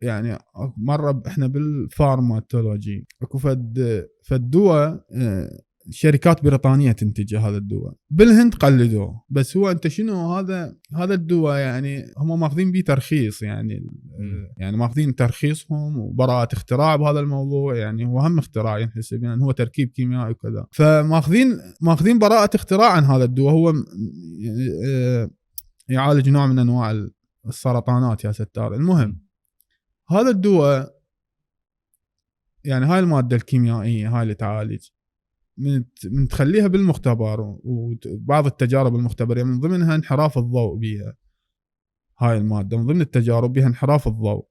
يعني مره احنا بالفارماتولوجي اكو فالدواء شركات بريطانيه تنتج هذا الدواء، بالهند قلدوه، بس هو انت شنو هذا الدواء يعني هم ماخذين به ترخيص، يعني يعني ماخذين ترخيصهم وبراءة اختراع بهذا الموضوع، يعني هو هم اختراع ينحسب، يعني هو تركيب كيميائي وكذا، فماخذين براءة اختراع عن هذا الدواء. هو يعالج نوع من انواع السرطانات يا ستار. المهم هذا الدواء يعني هاي المادة الكيميائية هاي اللي تعالج من تخليها بالمختبر، وبعض التجارب المختبرية من ضمنها انحراف الضوء بها. هاي المادة من ضمن التجارب بها انحراف الضوء.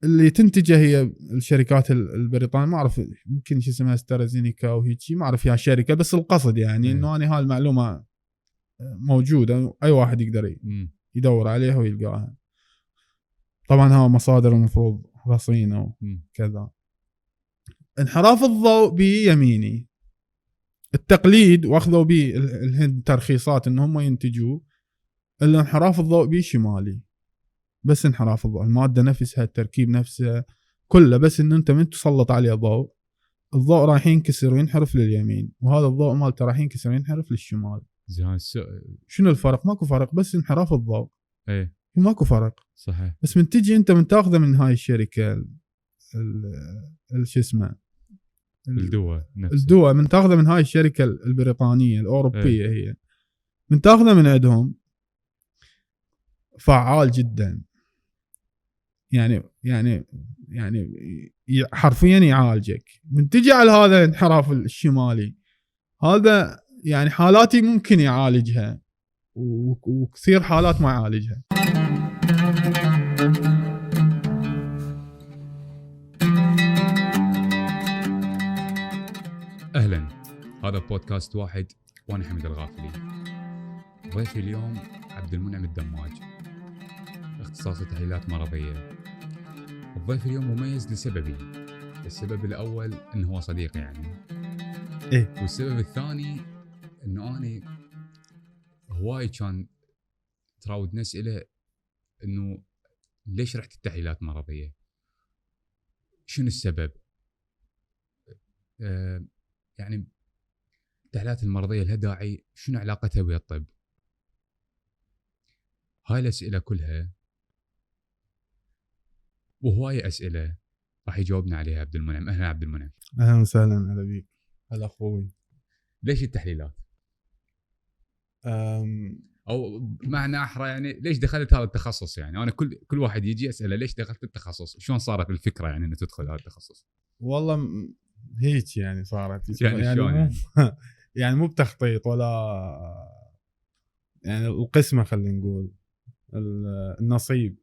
اللي تنتجه هي الشركات البريطانية، ما أعرف يمكن شو اسمها استرازينيكا وهيك شيء، ما أعرف يا شركة، بس القصد يعني إنه أنا هاي المعلومة موجودة، أي واحد يقدر يدور عليها ويلقاها. طبعا ها مصادر المفروض رصينة وكذا. انحراف الضوء بيميني التقليد، واخذوا به الهند ترخيصات ان هم ينتجوه، الا انحراف الضوء بشمالي. بس انحراف الضوء الماده نفسها التركيب نفسه كله، بس ان انت من تسلط عليه الضوء راح ينكسر وينحرف لليمين، وهذا الضوء مالته راح ينكسر وينحرف للشمال. شنو الفرق؟ ماكو فرق، بس انحراف الضوء ايه ماكو فرق صحيح. بس من تجي انت من تاخذه من هاي الشركه شو اسمه الدواء من تاخذه من هاي الشركه البريطانيه الاوروبيه، هي من تاخذه من عندهم فعال جدا، يعني حرفيا يعالجك. من تجي على هذا الانحراف الشمالي، هذا يعني حالاتي ممكن يعالجها، وكثير حالات ما يعالجها. اهلا، هذا بودكاست واحد وانا حمد الغافلي. ضيفي اليوم عبد المنعم الدماج، اختصاصي تحليلات مرضيه. الضيف اليوم مميز لسببين. السبب الاول انه هو صديقي يعني، والسبب الثاني انه اني هواي كان تراودني اسئله انه ليش رحت التحليلات مرضيه، شنو السبب. يعني التحليلات المرضيه لها داعي، شنو علاقتها ويا الطب؟ هاي الاسئله كلها وهواي اسئله راح يجاوبنا عليها عبد المنعم. اهلا عبد المنعم. اهلا وسهلا، هلا بيك. هلا اخوي. ليش التحليلات؟ او معنى احرى يعني ليش دخلت هذا التخصص؟ يعني انا كل واحد يجي اساله ليش دخلت التخصص، شلون صارت الفكره يعني انه تدخل هذا التخصص؟ والله هيك يعني صارت يعني شلون يعني؟ يعني مو بتخطيط ولا يعني القسمه، خلينا نقول النصيب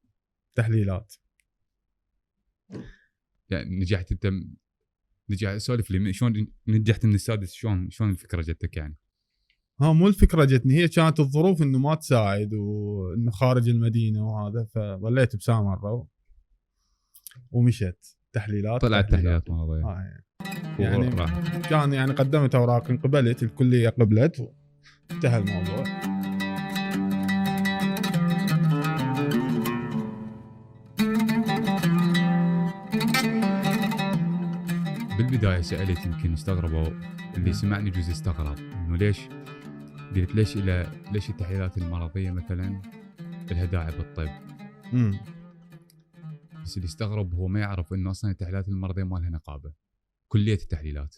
تحليلات. يعني نجحت انت؟ سولف لي شلون نجحت من السادس، شلون الفكره جتك يعني؟ مو الفكره جتني، هي كانت الظروف انه ما تساعد، وانه خارج المدينه وهذا، فظليت بسامره ومشت تحليلات. طلعت تحليلات مرضيه يعني كان يعني قدمت اوراق، انقبلت، الكليه قبلت، انتهى الموضوع. بالبدايه سالت، يمكن استغربوا اللي سمعني جزء استغرب انه ليش، قلت ليش التحليلات المرضيه مثلا لها داعي بالطب. بس اللي استغرب هو ما يعرف انه اصلا التحليلات المرضيه ما لها نقابه، كليه التحليلات.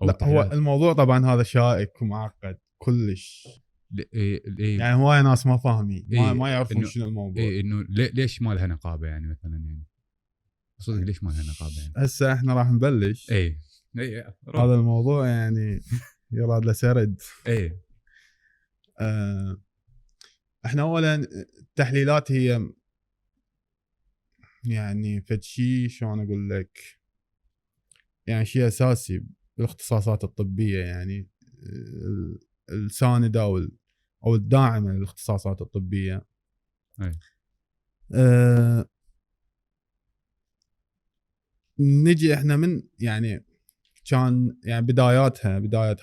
لا هو الموضوع طبعا هذا شائك ومعقد كلش. يعني هواي ناس ما فاهمين، ما يعرفون شنو الموضوع. انه ليش ما لها نقابه يعني مثلا، يعني صدق ليش ما لها نقابه يعني؟ هسه احنا راح نبلش. هذا الموضوع يعني يراد له سرد. احنا اولا التحليلات هي يعني فد شيء، شلون اقول لك، يعني شيء اساسي بالاختصاصات الطبيه، يعني الساندة او الداعمه للاختصاصات الطبيه. نجي احنا من يعني كان يعني بدايات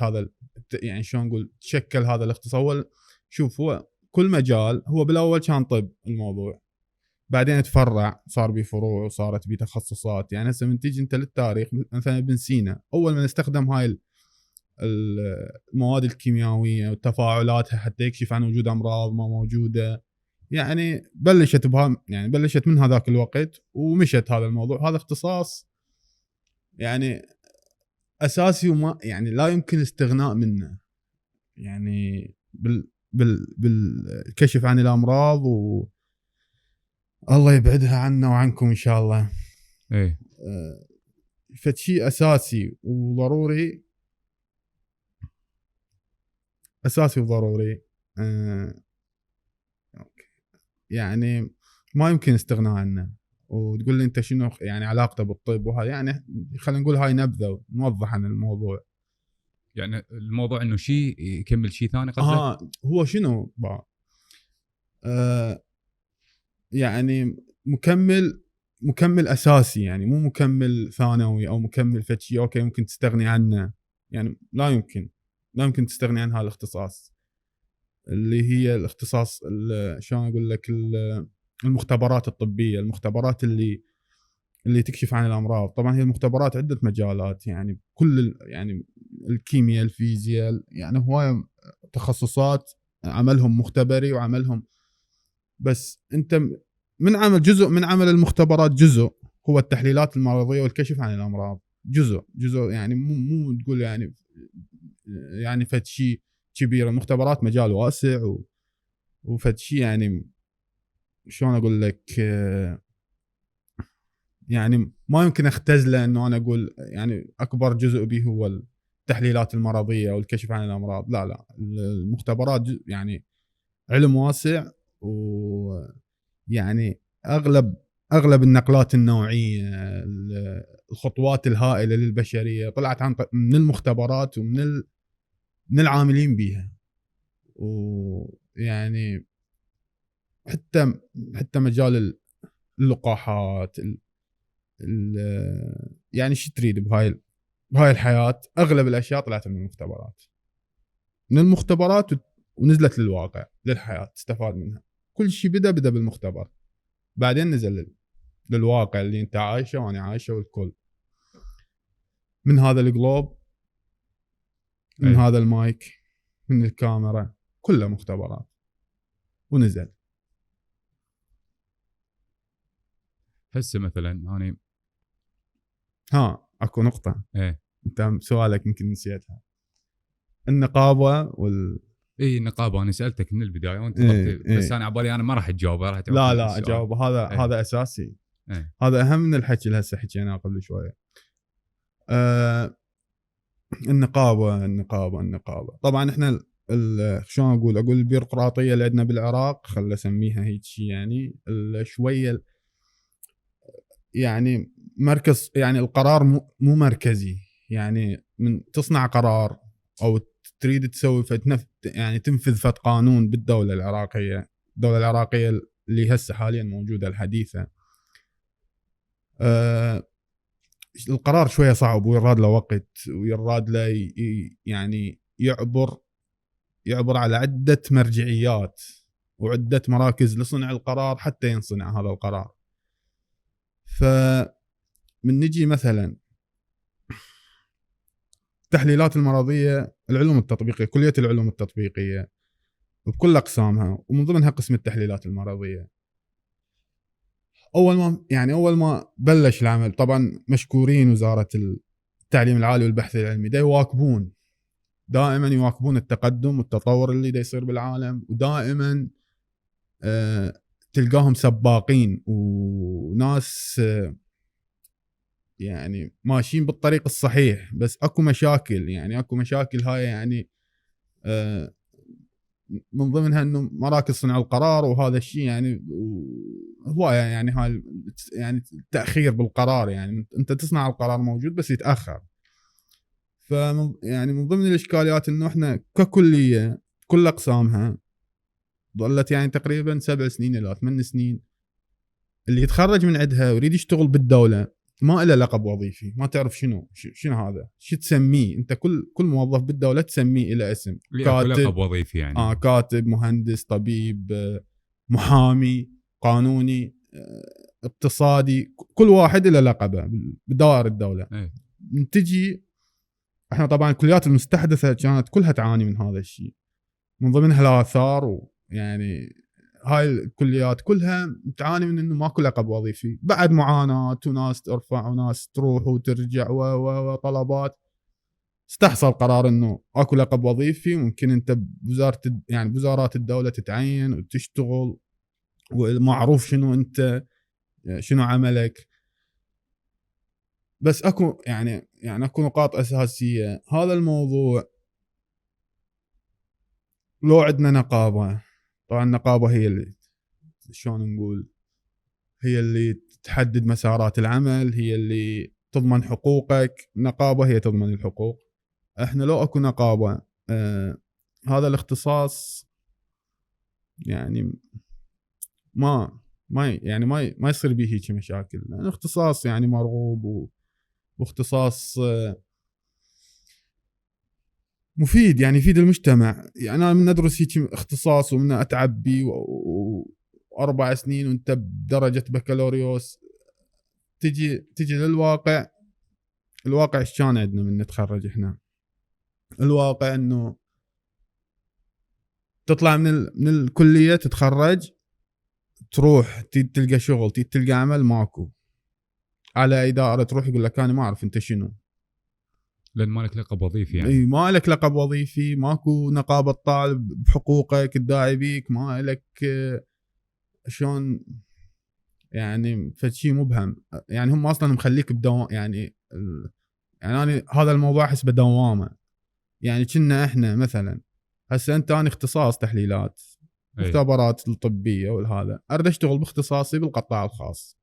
هذا يعني شلون نقول تشكل هذا الاختصاص. اول شوف، هو كل مجال هو بالاول كان طب الموضوع، بعدين تفرع، صار بيه فروع وصارت بيه تخصصات. يعني هسه من تيجي انت للتاريخ مثلا ابن سينا اول ما استخدم هاي المواد الكيميائيه وتفاعلاتها حتى يكشف عن وجود امراض ما موجوده، يعني بلشت من هذاك الوقت ومشت هذا الموضوع. هذا اختصاص يعني اساسي وما يعني لا يمكن الاستغناء منه، يعني بالكشف عن الامراض، الله يبعدها عنا وعنكم ان شاء الله. ايه فشي اساسي وضروري، اساسي وضروري. يعني ما يمكن استغناء عنه. وتقول لي انت شنو يعني علاقته بالطب وهذا، يعني خلينا نقول هاي نبذه ونوضح عن الموضوع. يعني الموضوع انه شيء يكمل شيء ثاني قصدك؟ هو شنو بقى؟ يعني مكمل اساسي، يعني مو مكمل ثانوي او مكمل فتشي اوكي ممكن تستغني عنه. يعني لا يمكن تستغني عن هذا الاختصاص اللي هي الاختصاص شلون اقول لك، المختبرات الطبيه، المختبرات اللي تكشف عن الامراض. طبعا هي المختبرات عده مجالات، يعني كل يعني الكيمياء، الفيزياء، يعني هوايه تخصصات عملهم مختبري وعملهم. بس انت من عمل جزء من عمل المختبرات، جزء هو التحليلات المرضيه والكشف عن الامراض، جزء يعني مو تقول يعني فد شيء كبير. المختبرات مجال واسع وفد شيء يعني شلون اقول لك، يعني ما يمكن اختزله انه انا اقول يعني اكبر جزء به هو التحليلات المرضيه والكشف عن الامراض. لا المختبرات يعني علم واسع، ويعني اغلب النقلات النوعيه، الخطوات الهائله للبشريه طلعت من المختبرات ومن العاملين بها. ويعني حتى مجال اللقاحات، يعني شو تريد بهاي الحياه، اغلب الاشياء طلعت من المختبرات ونزلت للواقع للحياه، تستفاد منها. كل شيء بدا بالمختبر، بعدين نزل للواقع اللي انت عايشه وانا عايشه والكل. من هذا الجلوب، من هذا المايك، من الكاميرا، كلها مختبرات ونزل. هسه مثلا انا اكو نقطه انت سؤالك يمكن نسيتها، النقابه اي النقابه. انا سالتك من البدايه وانت بس انا عبالي انا ما راح تجاوب، راح لا اجاوب. هذا اساسي. هذا اهم من الحكي اللي هسه حكيناه قبل شويه. النقابه طبعا احنا شلون اقول البيروقراطيه اللي عندنا بالعراق، خل اسميها هيك شيء، يعني شويه يعني مركز، يعني القرار مو مركزي. يعني من تصنع قرار او تريد تسوي يعني تنفذ فد قانون بالدوله العراقيه، الدوله العراقيه اللي هسه حاليا موجوده الحديثه، القرار شويه صعب ويراد له وقت، ويراد له يعني يعبر على عده مرجعيات وعده مراكز لصنع القرار حتى ينصنع هذا القرار. فمن نجي مثلا التحليلات المرضيه، العلوم التطبيقيه، كليه العلوم التطبيقيه بكل اقسامها ومن ضمنها قسم التحليلات المرضيه. اول ما بلش العمل، طبعا مشكورين وزاره التعليم العالي والبحث العلمي، دائما يواكبون التقدم والتطور اللي دا يصير بالعالم، ودائما تلقاهم سباقين وناس يعني ماشيين بالطريق الصحيح. بس اكو مشاكل، هاي يعني من ضمنها انه مراكز صنع القرار وهذا الشيء، يعني هوايه يعني هاي يعني تاخير بالقرار، يعني انت تصنع القرار موجود بس يتاخر. يعني من ضمن الاشكاليات انه احنا ككليه كل اقسامها ظلت يعني تقريبا 7 سنين الى 8 سنين اللي يتخرج من عندها ويريد يشتغل بالدوله ما له لقب وظيفي، ما تعرف شنو هذا، شو تسميه انت. كل موظف بالدوله تسميه الى اسم، كاتب، لقب وظيفي يعني كاتب، مهندس، طبيب، محامي، قانوني، اقتصادي، كل واحد له لقبه بدوائر الدوله. تجي احنا طبعا الكليات المستحدثه كانت كلها تعاني من هذا الشيء، من ضمنها الاثار، ويعني هاي الكليات كلها تعاني من انه ماكو لقب وظيفي، بعد معاناه وناس ترفع وناس تروح وترجع وطلبات. استحصل قرار انه اكو لقب وظيفي، ممكن انت بوزاره يعني بوزارات الدوله تتعين وتشتغل ومعروف شنو انت شنو عملك. بس اكو يعني اكو نقاط اساسيه. هذا الموضوع لو عندنا نقابه، طبعا النقابه هي اللي شلون نقول، هي اللي تحدد مسارات العمل، هي اللي تضمن حقوقك. نقابه هي تضمن الحقوق. احنا لو اكو نقابه هذا الاختصاص يعني ما يعني ما يصير به هيك مشاكل، لأن اختصاص يعني مرغوب واختصاص مفيد، يعني يفيد المجتمع. يعني انا من ادرس هيك اختصاص ومن اتعب بي 4 سنين وانت بدرجه بكالوريوس، تجي للواقع. الواقع ايش كان عندنا من نتخرج احنا؟ الواقع انه تطلع من الكليه، تتخرج، تروح تلقى شغل، تلقى عمل، ماكو. على اداره تروح يقول لك انا ما اعرف انت شنو، لان مالك لقب وظيفي. يعني اي ما لك لقب وظيفي، ماكو نقابه طالب بحقوقك، الداعي بيك، ما لك شلون يعني فشي مبهم. يعني هم اصلا مخليك بدوام. يعني انا هذا الموضوع احس بدوامه. يعني كنا احنا مثلا هسه انت انا اختصاص تحليلات مختبرات الطبيه والهذا، اريد اشتغل باختصاصي بالقطاع الخاص.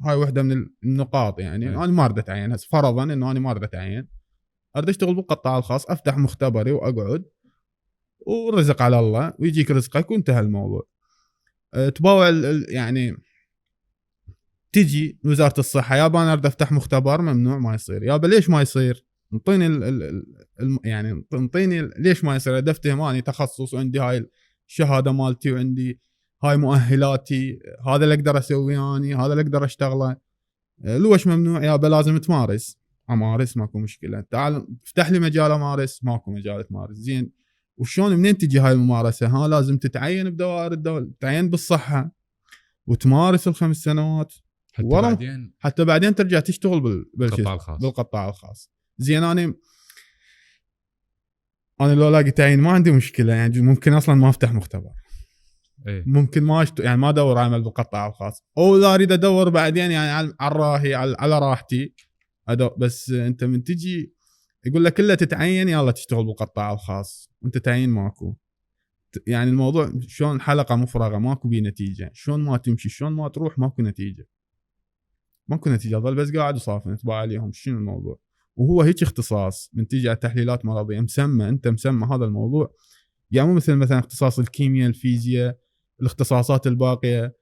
هاي وحده من النقاط. يعني انا ما اريد اتعين هسه، فرضا انه انا ما اريد اتعين، اريد اشتغل بالقطاع الخاص، افتح مختبري واقعد والرزق على الله ويجيك رزقك وانتهى الموضوع. تباوع يعني تجي وزاره الصحه، يابا انا اريد افتح مختبر، ممنوع، ما يصير. يابا ليش ما يصير؟ انطيني يعني انطيني ليش ما يصير. اريد افتهم اني تخصص وعندي هاي الشهاده مالتي وعندي هاي مؤهلاتي، هذا اللي اقدر اسويه اني، هذا اللي اقدر اشتغله. لوش ممنوع؟ يابا لازم تمارس. امارس، ماكو مشكله. تعال افتح لي مجال امارس، ماكو مجال تمارس. زين، وشلون منين تجي هاي الممارسه؟ لازم تتعين بدوائر الدوله، تتعين بالصحه وتمارس ال5 سنوات حتى بعدين ترجع تشتغل بالقطاع الخاص. زين، انا لو لاقي تعيين ما عندي مشكله، يعني ممكن اصلا ما افتح مختبر. ممكن ما يعني ما ادور عمل بالقطاع الخاص، او اذا اريد ادور بعدين يعني على الراهي على راحتي بس انت من تجي يقول لك الا تتعين يلا تشتغل بالقطاع الخاص، وانت تعيين ماكو. يعني الموضوع شلون حلقه مفرغه، ماكو بيه نتيجه. شلون ما تمشي، شلون ما تروح، ماكو نتيجه. ظل بس قاعد وصافن تباع عليهم. شنو الموضوع؟ وهو هيك اختصاص من تيجي على تحليلات مرضيه انت مسمى هذا الموضوع. يعني مو مثلا اختصاص الكيمياء، الفيزياء، الاختصاصات الباقيه.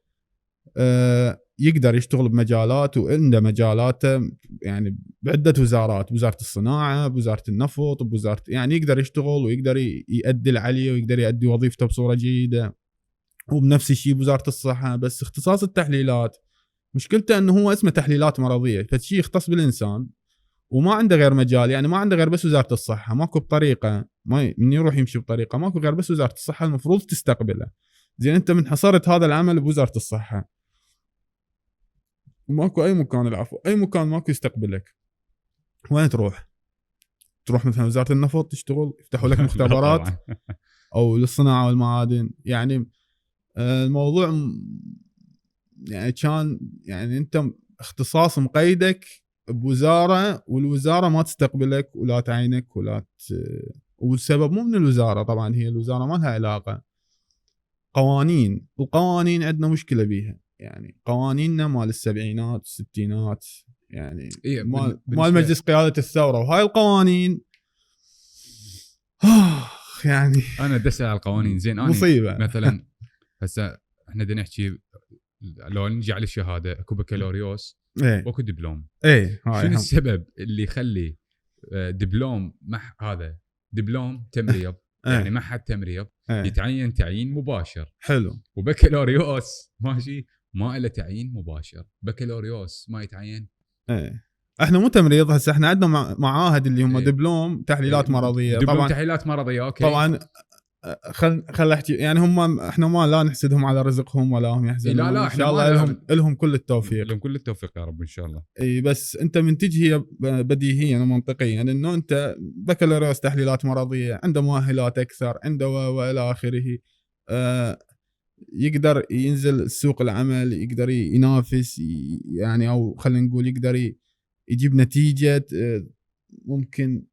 يقدر يشتغل بمجالات، وعنده مجالاته يعني بعده وزارات، بوزاره الصناعه، بوزاره النفط، بوزاره، يعني يقدر يشتغل ويقدر يؤدي العليه ويقدر يؤدي وظيفته بصوره جيده. وبنفس الشيء بوزاره الصحه. بس اختصاص التحليلات مشكلته انه هو اسمه تحليلات مرضيه، فشيء يختص بالانسان وما عنده غير مجال. يعني ما عنده غير بس وزاره الصحه، ماكو بطريقه من يروح يمشي بطريقه، ماكو غير بس وزاره الصحه المفروض تستقبله. زين، انت من حصرت هذا العمل بوزاره الصحه، وماكو اي مكان، العفو، اي مكان ماكو يستقبلك، وين تروح مثلا وزاره النفط تشتغل، يفتحوا لك مختبرات، او للصناعه والمعادن. يعني الموضوع يعني كان يعني انت اختصاص مقيدك بوزاره، والوزاره ما تستقبلك ولا تعينك والسبب مو من الوزاره، طبعا هي الوزاره ما لها علاقه. القوانين عندنا مشكله بيها. يعني قوانيننا مال السبعينات والستينات، يعني مال مجلس قياده الثوره، وهاي القوانين يعني انا دسل على القوانين. زين، انا مصيبه. مثلا هسه احنا بدنا نحكي، لو نجي على الشهاده، اكو بكالوريوس واكو دبلوم. شنو السبب اللي يخلي دبلوم هذا دبلوم تمريض يعني معهد تمريض يتعين تعيين مباشر، حلو، وبكالوريوس ماشي ما له تعيين مباشر. بكالوريوس ما يتعين. احنا مو تمريض هسه، احنا عندنا معاهد اللي هم دبلوم تحليلات مرضيه. دبلوم طبعا تحليلات مرضيه اوكي. طبعا خل احكي يعني احنا ما لا نحسدهم على رزقهم ولا هم يحزنون. لا ان شاء الله لهم كل التوفيق. لهم كل التوفيق يا رب ان شاء الله. اي بس انت من تجي هي بديهيا ومنطقيا انه انت بكالوريوس تحليلات مرضيه، عنده مؤهلات اكثر، عنده والى اخره، يقدر ينزل سوق العمل، يقدر ينافس يعني، او خلينا نقول يقدر يجيب نتيجه، ممكن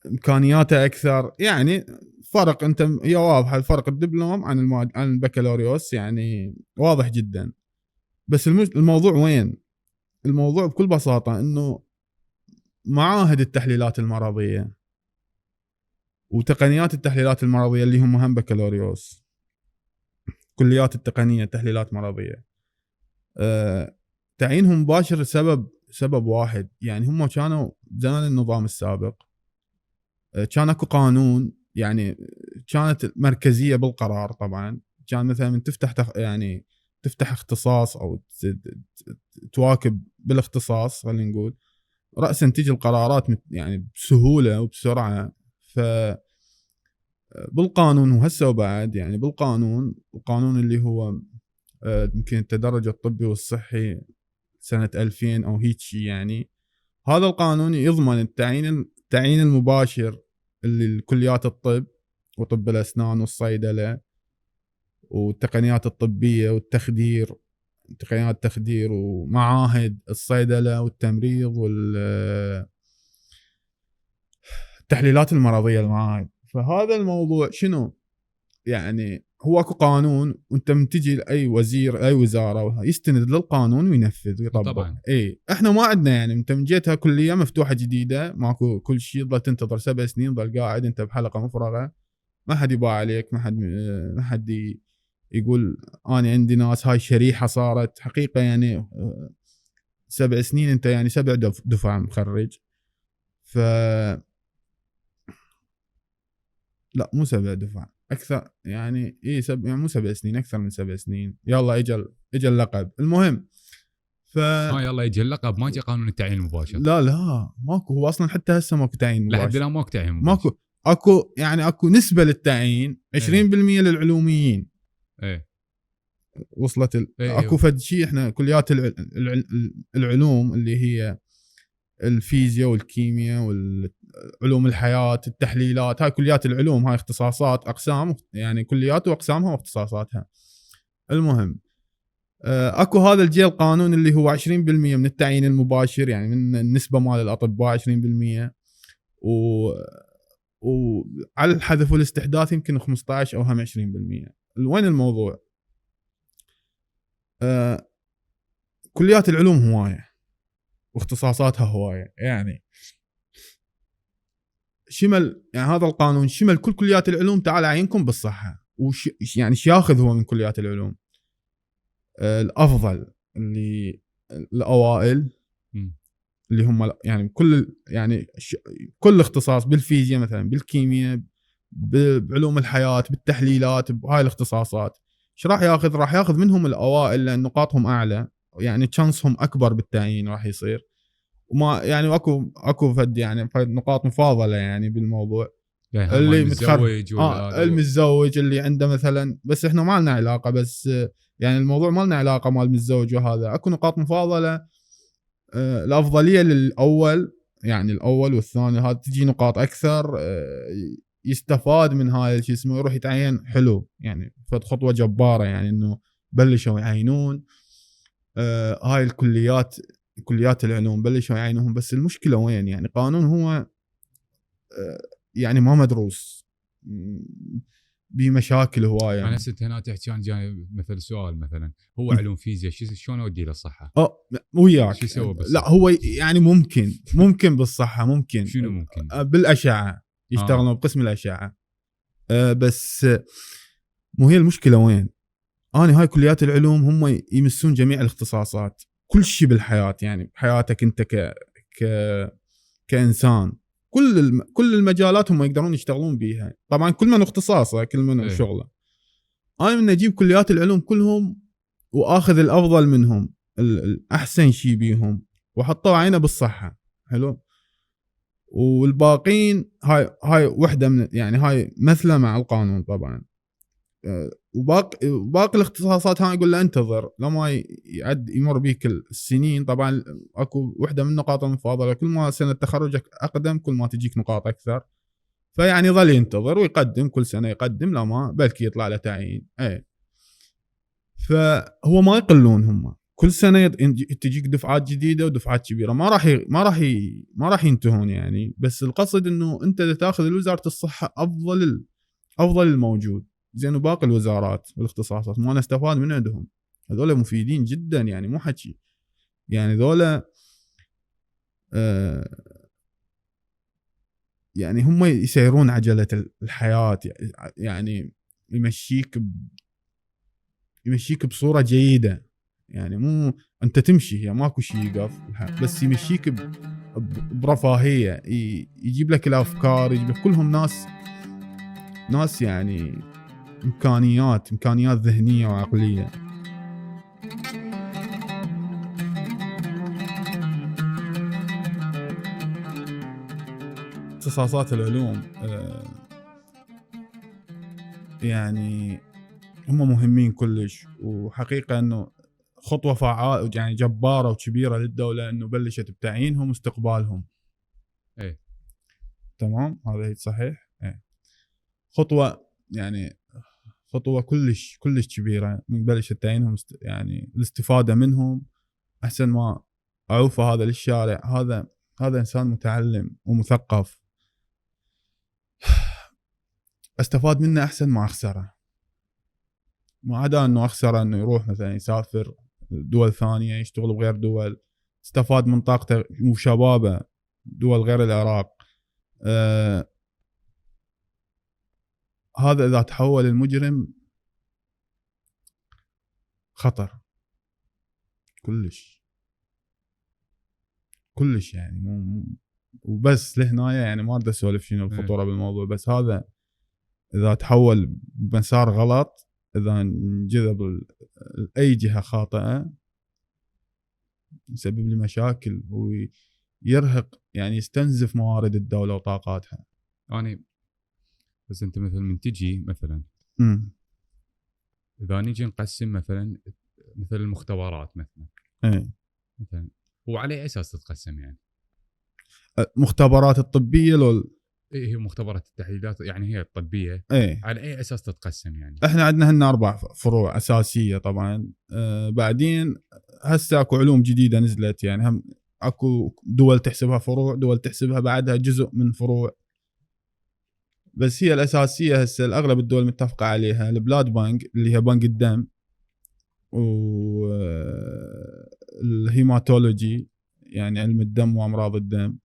امكانياته اكثر. يعني فرق، انت هي واضحه الفرق الدبلوم عن البكالوريوس، يعني واضح جدا. بس الموضوع وين؟ الموضوع بكل بساطه انه معاهد التحليلات المرضيه وتقنيات التحليلات المرضيه اللي هم هم بكالوريوس، كليات التقنيه تحليلات مرضيه، تعيينهم مباشر سبب واحد. يعني هم كانوا زمان النظام السابق كان اكو قانون، يعني كانت مركزيه بالقرار. طبعا كان مثلا من تفتح اختصاص او تواكب بالاختصاص، خلينا نقول رأسا تيجي القرارات يعني بسهوله وبسرعه. ف بالقانون وهسه وبعد، يعني القانون اللي هو يمكن التدرج الطبي والصحي سنه 2000 او هيك شيء، يعني هذا القانون يضمن التعيين المباشر اللي كليات الطب وطب الأسنان والصيدلة والتقنيات الطبية والتخدير، تقنيات التخدير ومعاهد الصيدلة والتمريض والتحليلات المرضية المعاهد. فهذا الموضوع شنو؟ يعني هو اكو قانون، وانت من تجي لاي وزير اي وزاره يستند للقانون وينفذ ويطبق. طبعا احنا ما عندنا، يعني انت من جيتها كليه مفتوحه جديده، ماكو كل شيء، ضل تنتظر 7 سنين، ضل قاعد انت بحلقه مفرغه، ما حد يباع عليك، ما حد يقول انا عندي ناس. هاي شريحه صارت حقيقه، يعني 7 سنين انت يعني 7 دفعه مخرج. ف لا مو 7 دفعه، اكثر يعني يعني مو 7 سنين، اكثر من 7 سنين. يلا اجى اللقب. المهم يلا يجي اللقب، ما جاء قانون التعيين المباشر. لا ماكو، هو اصلا حتى هسه ماكو تعيين مباشر لحد الان ماكو تعيين مباشر. اكو نسبه للتعيين 20% للعلوميين. وصلت اكو فد شيء. احنا كليات العلوم اللي هي الفيزياء والكيمياء والعلوم الحياة، التحليلات، هاي كليات العلوم، هاي اختصاصات أقسام، يعني كليات وأقسامها واختصاصاتها. المهم اكو هذا الجيل قانون اللي هو 20% من التعيين المباشر، يعني من النسبة مال الأطباء 20%، وعلى الحذف والاستحداث يمكن 15 أو هم 20%. وين الموضوع؟ كليات العلوم هواية واختصاصاتها هواية، يعني شمل، يعني هذا القانون شمل كل كليات العلوم. تعال عينكم بالصحة، يعني ياخذ هو من كليات العلوم الأفضل، اللي الأوائل اللي هم يعني كل اختصاص بالفيزياء مثلا، بالكيمياء، بعلوم الحياة، بالتحليلات، بهاي الاختصاصات. ايش راح ياخذ؟ راح ياخذ منهم الأوائل لأن نقاطهم أعلى، يعني تشانسهم أكبر بالتعيين راح يصير. وما يعني اكو فد يعني نقاط مفاضله يعني بالموضوع، يعني اللي متزوج المتزوج اللي عنده مثلا. بس احنا ما لنا علاقه، بس يعني الموضوع ما لنا علاقه مال المتزوج وهذا. اكو نقاط مفاضله، الافضليه للاول، يعني الاول والثاني هذا تجي نقاط اكثر، يستفاد من هاي شو اسمه، يروح يتعين حلو، يعني فد خطوه جباره، يعني انه بلشوا يعينون هاي كليات العلوم بلشوا يعينوهم. بس المشكله وين؟ يعني قانون هو يعني ما مدروس، بمشاكل هوايه. انا انت هنا تحكي عن جانب مثل سؤال مثلا، هو علوم فيزياء شلون اودي له الصحه؟ وياك شو يسوي بالصحة؟ لا هو يعني ممكن بالصحه، ممكن شنو ممكن بالاشعه يشتغلون بقسم الاشعه. بس مو هي المشكله وين؟ هاي كليات العلوم هم يمسون جميع الاختصاصات، كل شيء بالحياه، يعني حياتك انت كانسان، كل المجالات هم يقدرون يشتغلون بيها. طبعا كل من اختصاصه، كل من شغله. انا من اجيب كليات العلوم كلهم واخذ الافضل منهم، الاحسن شيء بيهم، وحطوا عينه بالصحه. حلو. والباقين هاي وحده من يعني هاي مثله مع القانون طبعا. وباقي الاختصاصات هاي يقول له انتظر لما يمر بيك السنين. طبعا اكو وحده من نقاط المفاضله، كل ما سنه تخرجك اقدم كل ما تجيك نقاط اكثر، فيعني ظل ينتظر ويقدم كل سنه يقدم لما بلكي يطلع له تعيين. فهو ما يقلون، هم كل سنه تجيك دفعات جديده ودفعات كبيره، ما راح ينتهون يعني. بس القصد انه انت تاخذ وزاره الصحه افضل الموجود، زين. وباقي الوزارات والاختصاصات ما نستفاد من عندهم، هذول مفيدين جدا يعني، مو حكي يعني. ذولا يعني هم يسيرون عجله الحياه يعني، يمشيك بصوره جيده يعني. مو انت تمشي، هي ماكو شيء يقف، بس يمشيك برفاهيه، يجيب لك الافكار، يجيب لك كلهم ناس يعني امكانيات ذهنيه وعقليه. اختصاصات العلوم يعني هم مهمين كلش، وحقيقه انه خطوه فعالة يعني جباره وكبيره للدوله انه بلشت بتعيينهم واستقبالهم. تمام، هذا صحيح. خطوه يعني خطوه كلش كبيره من بلشت تعيينهم، يعني الاستفاده منهم احسن ما اعوفه هذا للشارع. هذا انسان متعلم ومثقف، استفاد منه احسن ما اخسره. ما عدا انه اخسره انه يروح مثلا يسافر دول ثانيه يشتغل بغير دول، استفاد من طاقته وشبابه دول غير العراق. هذا اذا تحول المجرم خطر كلش يعني. مو وبس لهنايا يعني، ما اريد اسولف شنو الخطوره بالموضوع، بس هذا اذا تحول بمسار غلط، اذا انجذب اي جهه خاطئه، يسبب لي مشاكل ويرهق يعني، يستنزف موارد الدوله وطاقاتها. بس انت مثل من تجي مثلا اذا نيجي نقسم مثلا مثل المختبرات مثلا، مثلا هو على اي اساس تتقسم يعني؟ مختبرات الطبيه هي مختبرات التحليلات يعني هي الطبيه. على اي اساس تتقسم يعني؟ احنا عندنا هن 4 فروع اساسيه طبعا. بعدين هسه اكو علوم جديده نزلت يعني، هم اكو دول تحسبها فروع، دول تحسبها بعدها جزء من فروع. بس هي الاساسيه هسه الاغلب الدول متفقه عليها، البلاد بانك اللي هي بنك الدم، والهيماتولوجي يعني علم الدم وامراض الدم،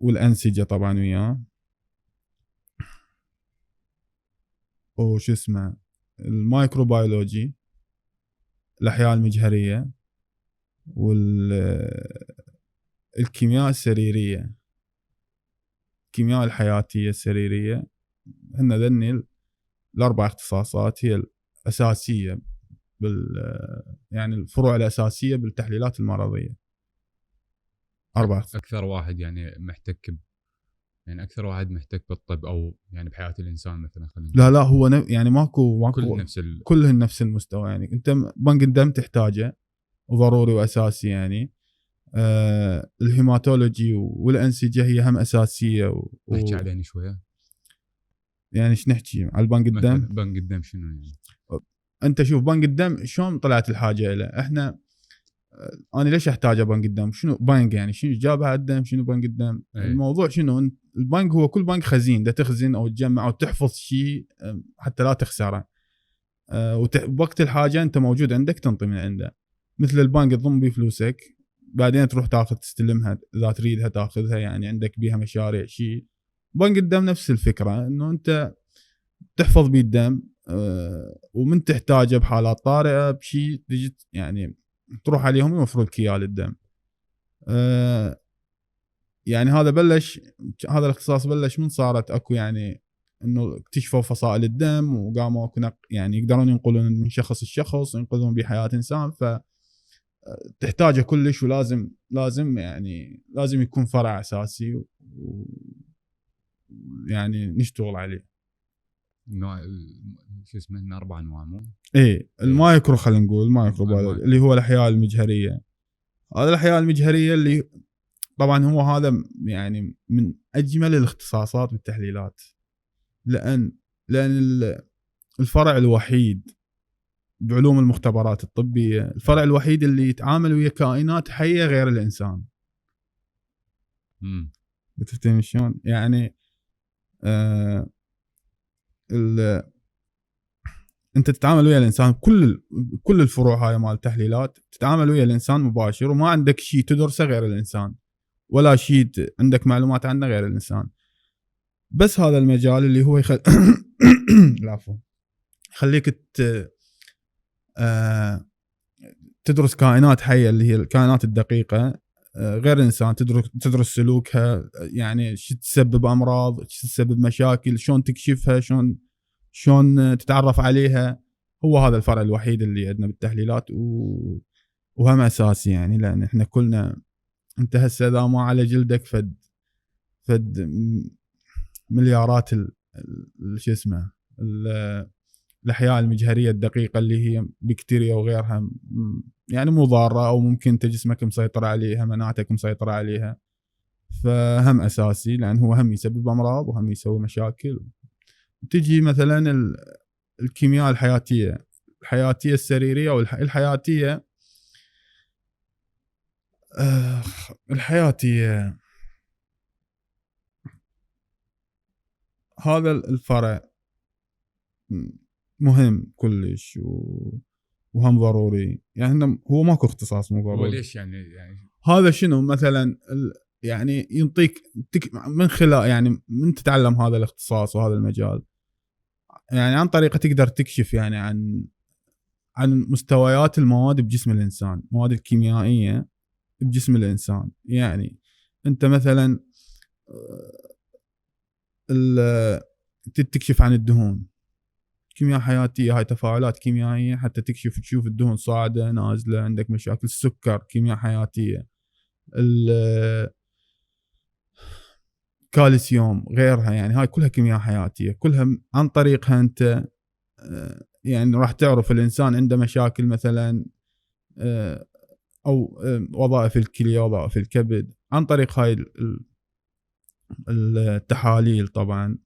والانسجه طبعا وياه، وش اسمه المايكروبيولوجي الاحياء المجهريه، والكيمياء السريريه، الكيمياء الحياتيه السريريه. هن ذني الاربع اختصاصات هي الاساسيه يعني الفروع الاساسيه بالتحليلات المرضيه. 4 اكثر واحد يعني محتك يعني اكثر واحد محتك بالطب او يعني بحياه الانسان مثلا. لا هو يعني ماكو كلهن نفس المستوى يعني. انت بنك الدم تحتاجه وضروري واساسي يعني. الهيماتولوجي والانسجه هي هم اساسيه نحكي عليها شويه يعني. ايش نحكي على البنك الدم؟ بنك الدم شنو يعني؟ انت شوف بنك الدم شلون طلعت الحاجه له. احنا انا ليش احتاجه بنك الدم؟ شنو بنك يعني؟ شنو جابها الدم؟ شنو بنك الدم؟ الموضوع شنو؟ البنك هو كل بنك خزين، ده تخزن او تجمع او تحفظ شيء حتى لا تخسره. وقت الحاجه انت موجود عندك تنطي من عنده. مثل البنك تضم بيه فلوسك، بعدين تروح تاخذ تستلمها اذا تريدها تاخذها يعني، عندك بيها مشاريع شيء. بنك الدم نفس الفكره، انه انت تحفظ بيه الدم، ومن تحتاجه بحالات طارئه بشيء تجي يعني تروح عليهم يوفروا لك اياه للدم. يعني هذا الاختصاص بلش من صارت اكو يعني انه اكتشفوا فصائل الدم وقاموا يعني يقدرون ينقلون من شخص لشخص وينقذون بحياة انسان. ف تحتاجه كلش، ولازم يعني لازم يكون فرع اساسي يعني نشتغل عليه. نوع شو اسمه، إن 4 أنواع مو؟ المايكرو، خلينا نقول المايكرو اللي هو الأحياء المجهرية. هذا الأحياء المجهرية اللي طبعا هو هذا يعني من أجمل الاختصاصات بالتحليلات، لأن الفرع الوحيد بعلوم المختبرات الطبية، الفرع الوحيد اللي يتعامل ويا كائنات حية غير الإنسان. بتفتهم شلون؟ يعني انت تتعامل ويا الانسان، كل الفروع هاي مال التحليلات تتعامل ويا الانسان مباشر، وما عندك شيء تدرسه غير الانسان، ولا شيء عندك معلومات عنه غير الانسان. بس هذا المجال اللي هو العفو، يخليك تدرس كائنات حيه اللي هي الكائنات الدقيقه غير الانسان، تدرس سلوكها، يعني شو تسبب امراض، شو تسبب مشاكل، شلون تكشفها، شلون تتعرف عليها. هو هذا الفرع الوحيد اللي عندنا بالتحليلات وهم اساسي يعني، لان احنا كلنا، انت هسه اذا ما على جلدك فد مليارات شو اسمه الاحياء المجهريه الدقيقه اللي هي بكتيريا وغيرها، يعني مو ضاره، او ممكن انت جسمك مسيطر عليها، مناعتك مسيطره عليها. فهم اساسي، لان هو هم يسبب امراض وهم يسوي مشاكل. تجي مثلا الكيمياء الحياتيه السريريه او الحياتيه. الحياتيه هذا الفرع مهم كلش وهم ضروري، يعني هو ماكو اختصاص مو ضروري. هو ليش يعني هذا شنو مثلا يعني ينطيك من خلال، يعني من تتعلم هذا الاختصاص وهذا المجال، يعني عن طريقه تقدر تكشف يعني عن مستويات المواد بجسم الانسان، المواد الكيميائيه بجسم الانسان. يعني انت مثلا تكشف عن الدهون، كيمياء حياتيه، هاي تفاعلات كيميائيه حتى تكشف تشوف الدهون صاعده نازله، عندك مشاكل. السكر كيمياء حياتيه، الكالسيوم غيرها، يعني هاي كلها كيمياء حياتيه، كلها عن طريقها انت يعني راح تعرف الانسان عنده مشاكل مثلا او وظائف الكليه، وظائف الكبد، عن طريق هاي التحاليل. طبعا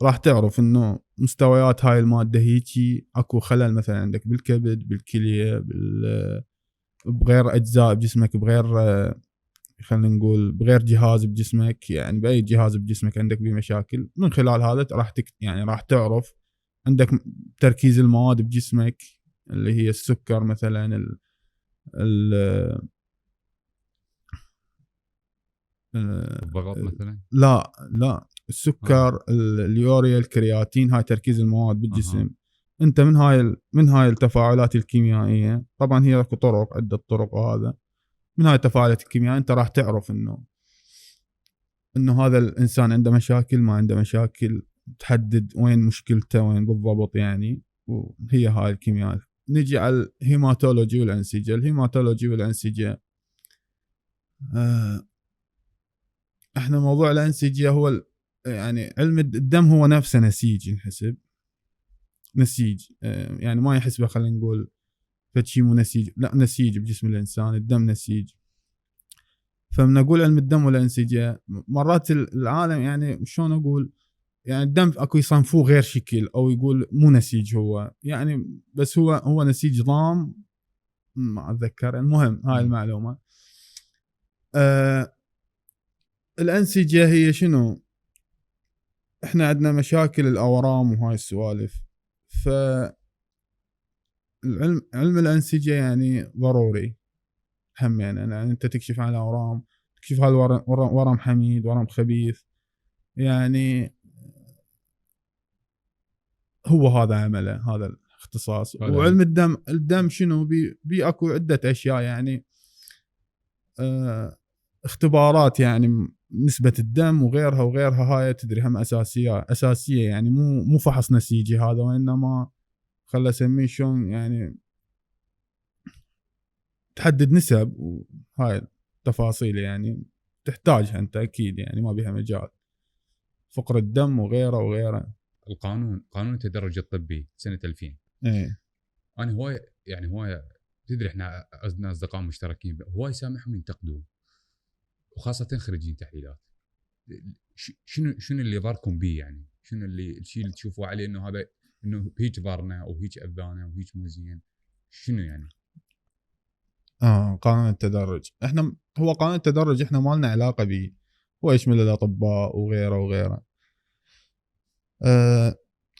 راح تعرف انه مستويات هاي الماده هيجي، اكو خلل مثلا عندك بالكبد، بالكليه، بغير اجزاء بجسمك، بغير خلينا نقول بغير جهاز بجسمك، يعني باي جهاز بجسمك عندك بيه مشاكل. من خلال هذا يعني راح تعرف عندك تركيز المواد بجسمك اللي هي السكر مثلا، الضغط مثلا، لا السكر، اليوريا، الكرياتين، هاي تركيز المواد بالجسم. انت من هاي التفاعلات الكيميائيه، طبعا هي اكو طرق، عده طرق، وهذا من هاي التفاعلات الكيميائيه انت راح تعرف انه هذا الانسان عنده مشاكل، ما عنده مشاكل، تحدد وين مشكلته وين بالضبط يعني. وهي هاي الكيمياء. نجي على الهيماتولوجي والانسجه. الهيماتولوجي والانسجه، احنا موضوع الانسجه هو يعني علم الدم هو نفسه نسيج، ينحسب نسيج، يعني ما يحسبه خلينا نقول فشي مو نسيج، لا نسيج بجسم الانسان، الدم نسيج. فمن اقول علم الدم والانسجه، مرات العالم يعني شلون اقول، يعني الدم اكو يصنفوه غير شكل، او يقول مو نسيج هو، يعني بس هو نسيج ضام، ما اتذكر. المهم هاي المعلومه. الانسجه هي شنو؟ احنا عندنا مشاكل الاورام وهاي السوالف، ف علم الانسجه يعني ضروري هم، يعني انت تكشف عن الاورام، تكشف هذا ورم حميد، ورم خبيث، يعني هو هذا عمله، هذا الاختصاص. وعلم الدم شنو اكو عده اشياء، يعني اختبارات يعني نسبة الدم وغيرها هاي تدري هم أساسية يعني مو فحص نسيجي هذا، وإنما خلى أسميه شلون يعني تحدد نسب وهاي التفاصيل يعني تحتاجها أنت أكيد يعني ما بيها مجال، فقر الدم وغيره. قانون التدرج الطبي سنة 2000 أنا هواية تدري إحنا عندنا أصدقاء مشتركين هواي سامحهم ينتقدون وخاصة خريجين تحليلات. شنو اللي ضاركم بيه يعني؟ شنو الشيء اللي تشوفوا عليه إنه هذا إنه هيك ضارنا أو هيك أذانا وهيك مو زين؟ شنو يعني؟ قانون التدرج هو قانون التدرج احنا ما لنا علاقة به، هو يشمل الأطباء وغيره.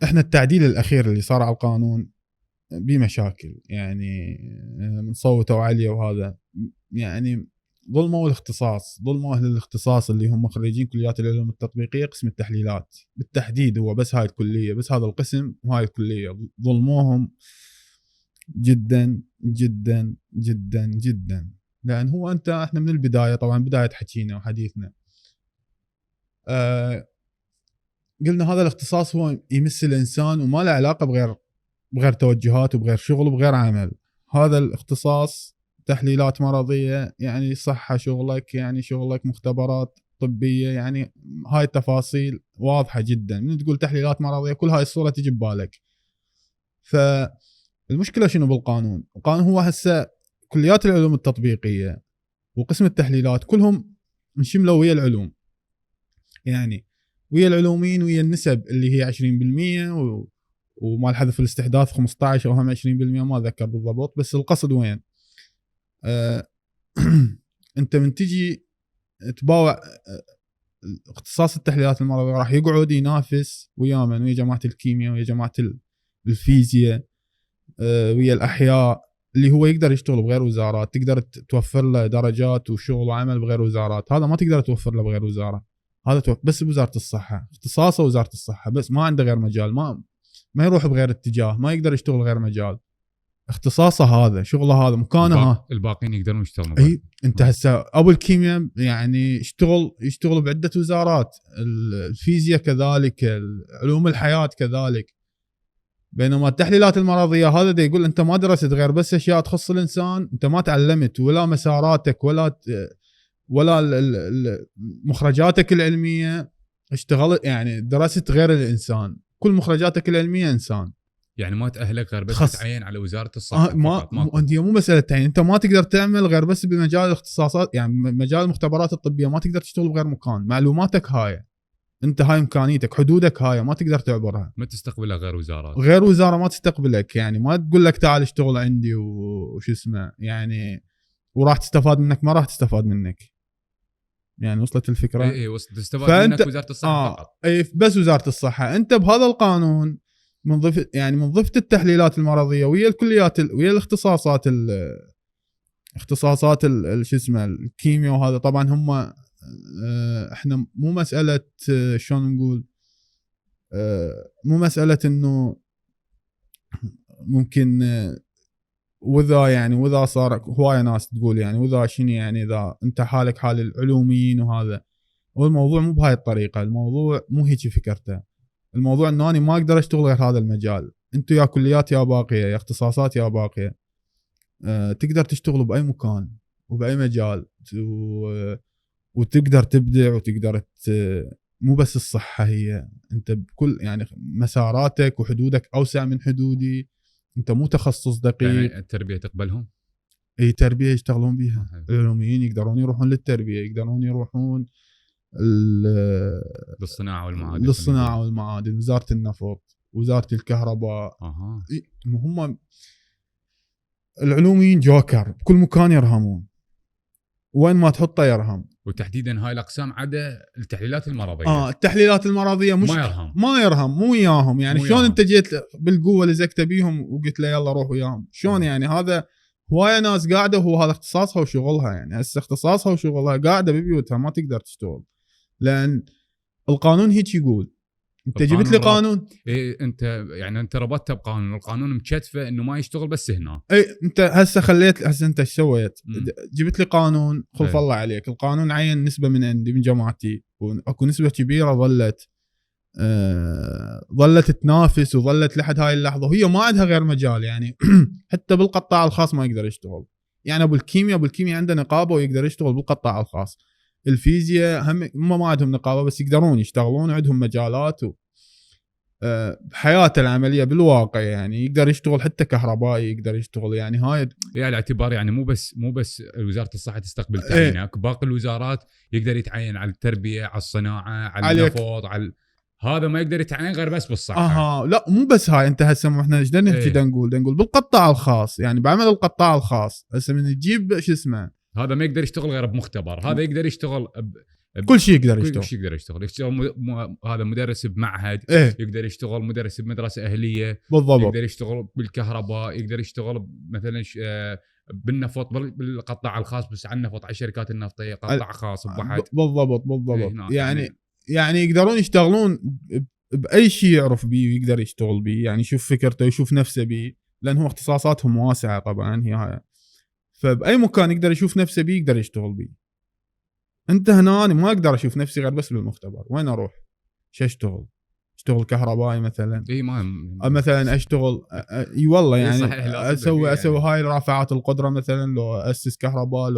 احنا التعديل الأخير اللي صار على القانون بمشاكل يعني نصوتوا عليه، وهذا يعني ظلموا أهل الاختصاص اللي هم خريجين كليات العلوم التطبيقية قسم التحليلات بالتحديد، هو بس هاي الكلية بس هذا القسم وهاي الكلية ظلموهم جدا جدا جدا جدا. لأن هو احنا من البداية طبعا بداية حكينا وحديثنا قلنا هذا الاختصاص هو يمس الإنسان وما له علاقة بغير توجهات وبغير شغل وبغير عمل. هذا الاختصاص تحليلات مرضية يعني صحة شغلك، يعني شغلك مختبرات طبية، يعني هاي التفاصيل واضحة جدا. من تقول تحليلات مرضية كل هاي الصورة تجي ببالك. فالمشكلة شنو بالقانون؟ القانون هو هسه كليات العلوم التطبيقية وقسم التحليلات كلهم نشملوا ويا العلوم، يعني ويا العلوميين ويا النسب اللي هي 20% وما الحذف الاستحداث 15 أو هم 20% ما أذكر بالضبط. بس القصد وين؟ أنت من تجي تباوع اختصاص التحليلات المرضية راح يقعد ينافس ويا جماعة الكيمياء ويا جماعة الفيزياء ويا الأحياء، اللي هو يقدر يشتغل بغير وزارات، تقدر توفر له درجات وشغل وعمل بغير وزارات. هذا ما تقدر توفر له بغير وزارة، هذا بس بوزارة الصحة، اختصاصه وزارة الصحة بس، ما عنده غير مجال، ما يروح بغير اتجاه، ما يقدر يشتغل غير مجال، اختصاصه هذا، شغله هذا، مكانه. الباقيين يقدرون يشتغلون. اي انت هسه ابو الكيمياء يعني يشتغل بعدة وزارات، الفيزياء كذلك، علوم الحياة كذلك. بينما التحليلات المرضية هذا دا يقول انت ما درست غير بس اشياء تخص الانسان، انت ما تعلمت ولا مساراتك ولا مخرجاتك العلمية اشتغلت، يعني درست غير الانسان، كل مخرجاتك العلمية انسان، يعني ما تأهلك غير بس تعين على وزارة الصحة. هي مو مسألة تعيين، انت ما تقدر تعمل غير بس بمجال الاختصاصات، يعني مجال المختبرات الطبية ما تقدر تشتغل بغير مكان، معلوماتك هاي انت، هاي امكانيتك، حدودك هاي ما تقدر تعبرها، ما تستقبلها غير وزارة ما تستقبلك، يعني ما تقول لك تعال اشتغل عندي وش اسمه يعني وراح تستفاد منك، ما راح تستفاد منك، يعني وصلت الفكرة؟ اي وصلت، تستفاد منك وزارة الصحة فقط. اي بس وزارة الصحة. انت بهذا القانون من ضفت التحليلات المرضية ويا الكليات ويا الاختصاصات شو اسمه الكيمياء، وهذا طبعا هم احنا مو مسألة شلون نقول، مو مسألة انه ممكن وذا صار هواية ناس تقول يعني وذا شنو يعني اذا انت حالك حال العلوميين وهذا، والموضوع مو بهاي الطريقة، الموضوع مو هيك فكرته، الموضوع انه انا ما اقدر اشتغل غير هذا المجال، انتو يا كليات يا باقية يا اختصاصات يا باقية تقدر تشتغلوا باي مكان وباي مجال وتقدر تبدع وتقدر مو بس الصحة، هي انت بكل يعني مساراتك وحدودك اوسع من حدودي، انت مو تخصص دقيق. يعني التربية تقبلهم؟ اي تربية يشتغلون بيها، العلوميين يقدرون يروحون للتربية، يقدرون يروحون للصناعة والمعادن، وزارة النفط، وزارة الكهرباء. هم العلوميين جوكر بكل مكان يرهمون، وين ما تحطه يرهم. وتحديدا هاي الاقسام عدا التحليلات المرضيه. التحليلات المرضيه مش ما يرهم مو وياهم، يعني شلون انت جيت بالقوه لزقت بيهم وقلت له يلا روح وياهم، شلون يعني؟ هذا هوايه ناس قاعده وهو هذا اختصاصها وشغلها، يعني هسه اختصاصها وشغلها قاعده ببيوتها ما تقدر تشتغل، لان القانون هيك يقول. انت جبت لي قانون. انت يعني انت ربطته بقانون، القانون مكتفه انه ما يشتغل بس هنا. انت هسه انت ايش سويت؟ جبت لي قانون خلف الله عليك، القانون عين نسبه من عندي من جماعتي، واكو نسبه كبيره ظلت تنافس وظلت لحد هاي اللحظه، وهي ما عندها غير مجال يعني. حتى بالقطاع الخاص ما يقدر يشتغل. يعني ابو الكيمياء عنده نقابه ويقدر يشتغل بالقطاع الخاص. الفيزياء هم ما عندهم نقابه بس يقدرون يشتغلون وعندهم مجالات بحياته العمليه بالواقع يعني يقدر يشتغل، حتى كهربائي يقدر يشتغل. يعني هاي يعني الاعتبار يعني مو بس وزاره الصحه تستقبل تعيينك، باقي الوزارات يقدر يتعين على التربيه، على الصناعه، على النفط، على هذا ما يقدر يتعين غير بس بالصحه. لا مو بس هاي. انت هسه احنا ايش نحكي؟ نقول بالقطاع الخاص، يعني بعمل القطاع الخاص هسه من تجيب شو اسمه، هذا ما يقدر يشتغل غير بمختبر، هذا يقدر يشتغل كل شيء يقدر يشتغل هذا مدرس بمعهد، يقدر يشتغل مدرس بمدرسه اهليه بالضبط، يقدر يشتغل بالكهرباء، يقدر يشتغل مثلا بالنفط بالقطاع الخاص، بس عن النفط على الشركات النفطيه قطاع خاص بواحد. بالضبط يعني يقدرون يشتغلون باي شيء يعرف بيه ويقدر يشتغل بيه، يعني يشوف فكرته ويشوف نفسه بيه، لان هو اختصاصاتهم واسعه طبعا هي فباي مكان يقدر يشوف نفسه بيه يقدر يشتغل بيه. انت هنا أنا ما اقدر اشوف نفسي غير بس بالمختبر. وين اروح؟ شو اشتغل كهربائي مثلا؟ ما مثلا اشتغل اي والله يعني اسوي هاي رافعات القدره مثلا، لو اسس كهرباء،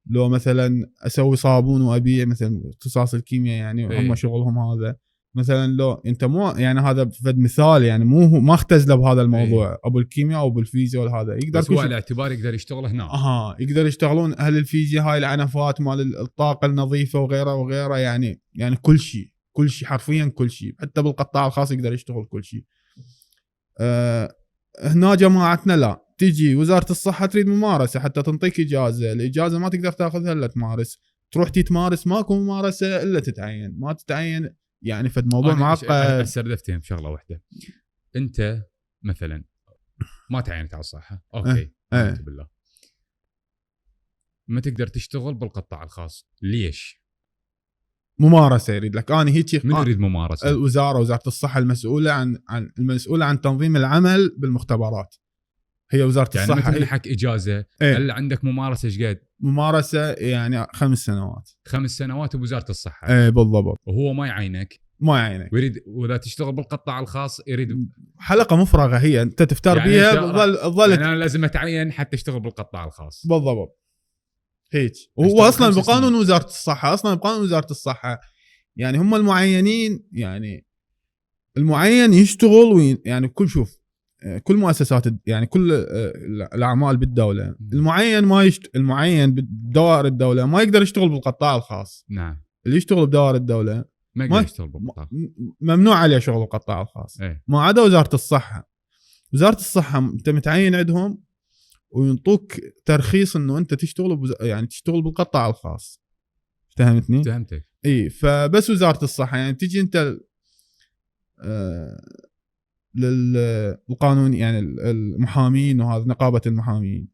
لو مثلا اسوي صابون وابيع مثلا اختصاص الكيمياء يعني هم شغلهم هذا مثلا. لو انت مو يعني هذا فد مثال يعني مو ما اختزله بهذا الموضوع ابو الكيمياء او بالفيزياء وهذا يقدر بس هو الاعتبار يقدر يشتغل هنا. يقدر يشتغلون اهل الفيزياء هاي العنفات مال الطاقه النظيفه وغيره يعني كل شيء حرفيا كل شيء، حتى بالقطاع الخاص يقدر يشتغل كل شيء. هنا جماعتنا لا، تجي وزاره الصحه تريد ممارسه حتى تنطيك اجازه، الاجازه ما تقدر تاخذها الا تمارس، تروح تتمارس ماكو ممارسه الا تتعين، ما تتعين يعني فد موضوع معقد. استردفتهم شغله واحده، انت مثلا ما تعينت على الصحه اوكي بالله ما تقدر تشتغل بالقطاع الخاص، ليش؟ ممارسه يريد لك. انا هيك من يريد ممارسه؟ وزاره الصحه المسؤوله عن تنظيم العمل بالمختبرات، هي وزاره يعني الصحه. يعني حق اجازه هل عندك ممارسه ايش قد؟ ممارسه يعني 5 سنوات. 5 سنوات بوزاره الصحه. بالضبط. وهو ما يعينك ويريد، واذا تشتغل بالقطاع الخاص يريد حلقه مفرغه هي انت تفتر يعني بيها تظل يعني انا لازم اتعين حتى اشتغل بالقطاع الخاص. بالضبط هيك. وهو اصلا بقانون وزاره الصحه يعني هم المعينين، يعني المعين يشتغل يعني كل مؤسسات يعني كل الاعمال بالدوله، المعين بدوائر الدوله ما يقدر يشتغل بالقطاع الخاص. نعم. اللي يشتغل بدوائر الدوله ما يقدر يشتغل بالقطاع، ممنوع عليه شغل القطاع الخاص. ما عدا وزاره الصحه انت متعين عندهم وينطوك ترخيص انه انت تشتغل بالقطاع الخاص. فهمتني؟ فهمتك. اي فبس وزاره الصحه يعني تجي انت للقانون يعني المحامين وهذا نقابه المحامين،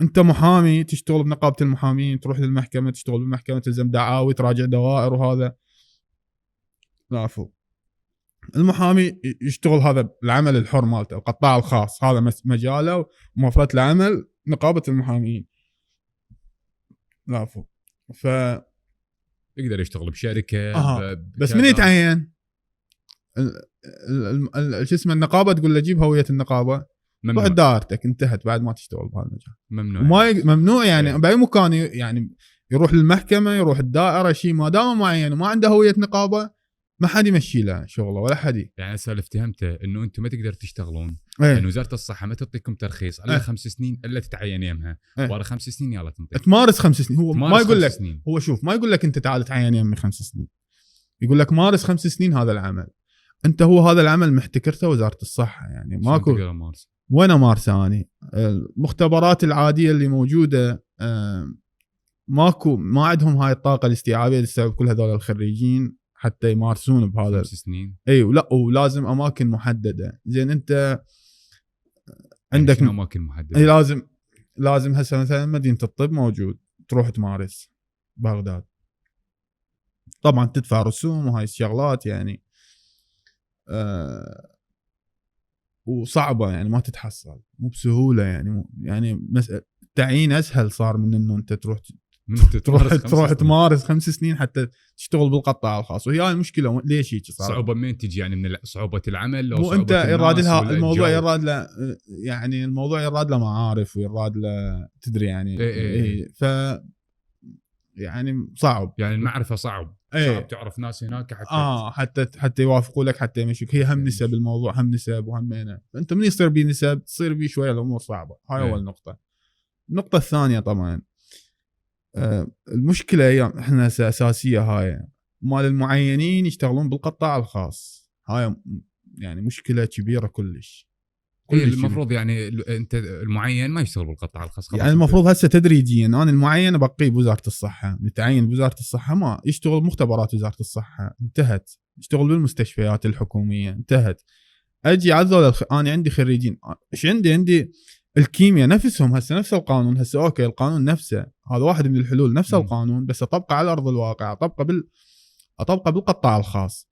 انت محامي تشتغل بنقابه المحامين، تروح للمحكمه تشتغل بالمحكمه، تلزم دعاوي، تراجع دوائر وهذا. المحامي يشتغل هذا العمل الحر مالته، القطاع الخاص هذا مجاله ومفردة العمل نقابه المحامين. يقدر يشتغل بشركه بس من يتعين شو اسمه النقابه تقول له جيب هويه النقابه، روح دائرتك انتهت بعد ما تشتغل بهذا المجال. ممنوع يعني باي مكان يعني يروح للمحكمه، يروح الدائره، شيء ما دام معين وما عنده هويه نقابه ما حد يمشي له شغله ولا حد. يعني اسال افتهمته انه انتم ما تقدر تشتغلون يعني وزاره الصحه ما تعطيكم ترخيص الا 5 سنين الا تتعين يمها، ورا 5 سنين يلا تنطيك تمارس 5 سنين. هو ما يقول لك سنين. هو شوف ما يقول لك انت تعال تعين يمي 5 سنين، يقول لك مارس 5 سنين هذا العمل. انت هو هذا العمل محتكرته وزاره الصحه يعني ماكو وين امارسه. اني المختبرات العاديه اللي موجوده ماكو، ما عندهم هاي الطاقه الاستيعابيه تستوعب كل هذول الخريجين حتى يمارسون بهذا 5 سنين. اي ولا ولازم اماكن محدده. زين انت عندك يعني اماكن محدده. اي لازم هسه مثلا مدينه الطب موجود، تروح تمارس بغداد، طبعا تدفع رسوم وهاي الشغلات يعني. وصعبه يعني ما تتحصل مو بسهوله يعني التعيين اسهل صار من انه انت تروح تمارس 5 سنين حتى تشتغل بالقطاع الخاص. وهي هاي المشكله. ليش هيك صار؟ صعوبه منين تجي يعني؟ من صعوبه العمل او انت يراد لها الموضوع يراد له يعني الموضوع يراد له معارف ويراد له تدري يعني إيه. ف يعني صعب يعني المعرفه صعب تعرف ناس هناك حتى يوافقوا لك حتى يمشيك. هي هم نسب الموضوع هم نسب وهمينه. انت من يصير بيه نسب تصير بيه شويه الامور صعبه. هاي اول نقطه. النقطه الثانيه طبعا المشكله هي احنا اساسيه هاي مال المعينين يشتغلون بالقطاع الخاص. هاي يعني مشكله كبيره كلش. المفروض يعني انت المعين ما يشتغل بالقطاع الخاص يعني المفروض هسه تدريجيا انا المعين بقيه بوزاره الصحه متعين بوزاره الصحه ما يشتغل مختبرات وزاره الصحه انتهت. يشتغل بالمستشفيات الحكوميه انتهت. اجي عذول انا عندي خريجين ايش عندي الكيمياء نفسهم هسه نفس القانون. هسه اوكي القانون نفسه هذا واحد من الحلول نفس القانون بس اطبقه على ارض الواقع اطبقه بالقطاع الخاص.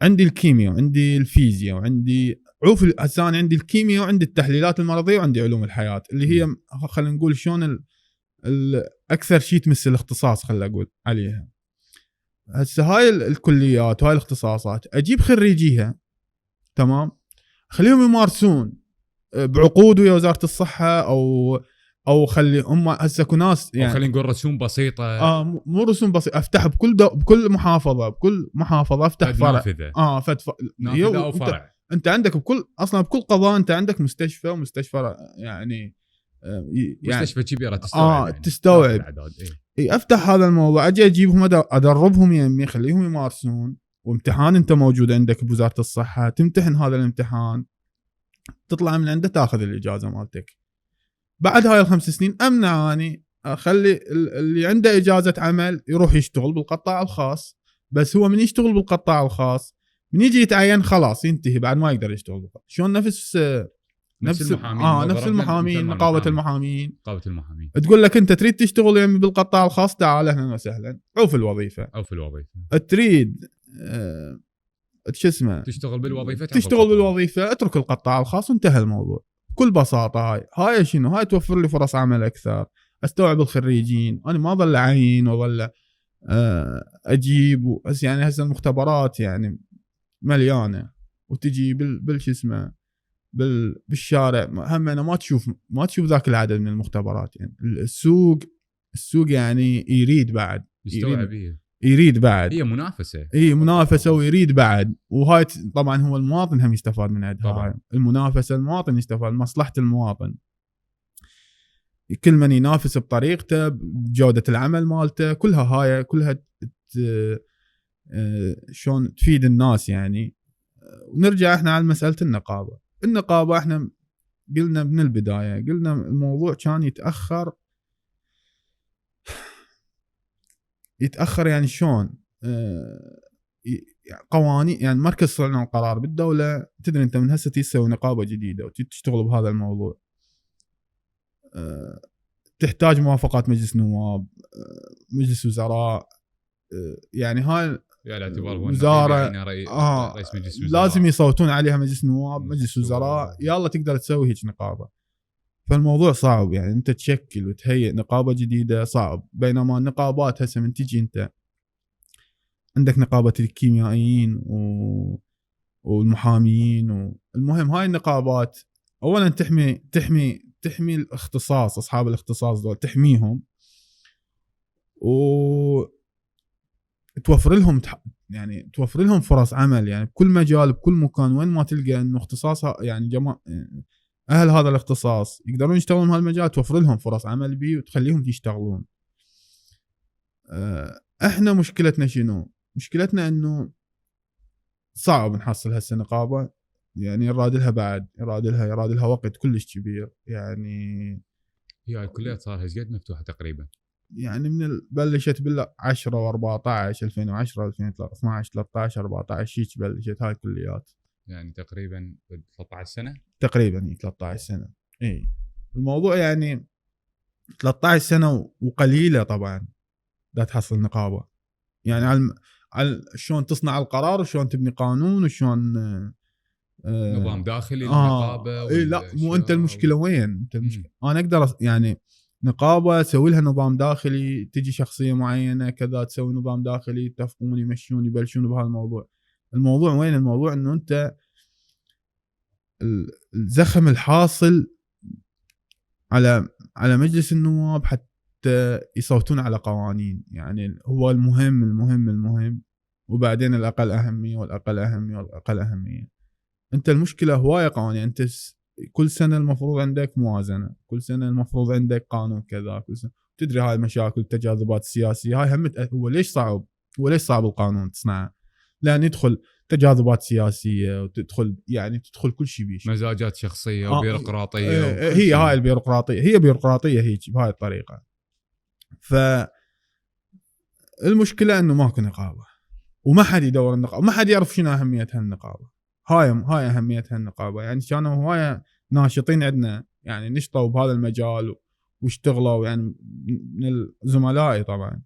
عندي الكيمياء وعندي الفيزياء وعندي هسه انا عندي الكيمياء وعندي التحليلات المرضيه وعندي علوم الحياه اللي هي خلينا نقول شلون اكثر شيء تمس الاختصاص خلينا اقول عليها. هسه هاي الكليات وهاي الاختصاصات اجيب خريجيها تمام خليهم يمارسون بعقود ويا وزاره الصحه او خلي هم هسه اكو ناس يعني خلينا نقول رسوم بسيطه مو رسوم بسيطه افتح بكل محافظه افتح فرع نافذه او فرع. انت عندك بكل قضاء انت عندك مستشفى ومستشفى يعني مستشفى كبيره تستوعب افتح هذا الموضوع اجي اجيبهم ادربهم يمي اخليهم يمارسون وامتحان انت موجود عندك بوزاره الصحه تمتحن هذا الامتحان تطلع من عنده تاخذ الاجازه مالتك. بعد هاي ال5 سنين امنع اني اخلي اللي عنده اجازه عمل يروح يشتغل بالقطاع الخاص. بس هو من يشتغل بالقطاع الخاص من يجي يتعين خلاص ينتهي بعد ما يقدر يشتغل بالقطاع. شلون نفس المحامين نفس المحامين نقابه المحامين تقول لك انت تريد تشتغل يعني بالقطاع الخاص تعال اهلا وسهلا او في الوظيفه تريد شو اسمه تشتغل بالوظيفه اترك القطاع الخاص وانتهى الموضوع بكل بساطه. هاي شنو هاي توفر لي فرص عمل اكثر استوعب الخريجين انا ما ظل اعين وظل اجيب بس يعني هسه المختبرات يعني مليانه وتجي بالشو اسمه بالشارع هم انا ما تشوف ذاك العدد من المختبرات. يعني السوق يعني يريد بعد يريد بعد هي منافسه ويريد بعد. وهاي طبعا هو المواطن هم يستفاد من عندها المنافسه. المواطن يستفاد مصلحه المواطن. كل من ينافس بطريقته بجوده العمل مالته كلها شلون تفيد الناس يعني. ونرجع احنا على مساله النقابه احنا قلنا من البدايه قلنا الموضوع كان يتاخر يعني شلون قوانين يعني مركز صنع القرار بالدوله تدري انت من هسه تسوي نقابه جديده وتشتغل بهذا الموضوع تحتاج موافقات مجلس نواب مجلس وزراء يعني هاي وزاره رئيس مجلس وزراء لازم يصوتون عليها مجلس نواب مجلس وزراء يلا تقدر تسوي هيك نقابه. فالموضوع صعب يعني انت تشكل وتهيئ نقابه جديده صعب. بينما النقابات هسه من تجي انت عندك نقابه الكيميائيين والمحامين المهم هاي النقابات اولا تحمي الاختصاص اصحاب الاختصاص دول تحميهم توفر لهم فرص عمل يعني بكل مجال بكل مكان. وين ما تلقى انه اختصاصها يعني اهل هذا الاختصاص يقدرون يشتغلون بهالمجال توفر لهم فرص عمل بيه وتخليهم يشتغلون. احنا مشكلتنا شنو؟ مشكلتنا انه صعب نحصل هسه نقابه يعني يراد لها وقت كلش كبير يعني. هي الكليات صار ايش قد مفتوحه تقريبا يعني من بلشت بال 10 و14 2010 2012 13 14 هيك بلشت هاي الكليات يعني تقريبا 13 سنه تقريبا 13 سنه. اي الموضوع يعني 13 سنه وقليله طبعا لا تحصل نقابه يعني شلون تصنع القرار وشلون تبني قانون وشلون نظام داخلي للنقابه. لا مو انت المشكله وين انت المشكلة. انا اقدر يعني نقابه اسوي لها نظام داخلي، تجي شخصيه معينه كذا تسوي نظام داخلي، يتفقون يمشون يبلشون بهذا الموضوع. الموضوع وين؟ الموضوع انه انت الزخم الحاصل على مجلس النواب حتى يصوتون على قوانين، يعني هو المهم وبعدين الأقل أهمية والأقل أهمية والأقل أهمية. أنت المشكلة هواية قوانين، أنت كل سنة المفروض عندك موازنة، كل سنة المفروض عندك قانون كذا، كل سنة تدري هاي المشاكل التجاذبات السياسية هاي هم. هو ليش صعب القانون تصنعه؟ لأن يدخل تجاذبات سياسية وتدخل يعني تدخل كل شيء بيش مزاجات شخصية وبيروقراطية هي هاي البيروقراطية، هي بيروقراطية هيك بهاي الطريقة. فالمشكلة انه ماكو نقابة وما حد يدور النقابة، ما حد يعرف شنو أهميتها النقابة. هاي أهميتها النقابة. يعني كانوا هواية ناشطين عندنا يعني نشطوا بهذا المجال واشتغلوا يعني من الزملاء طبعا.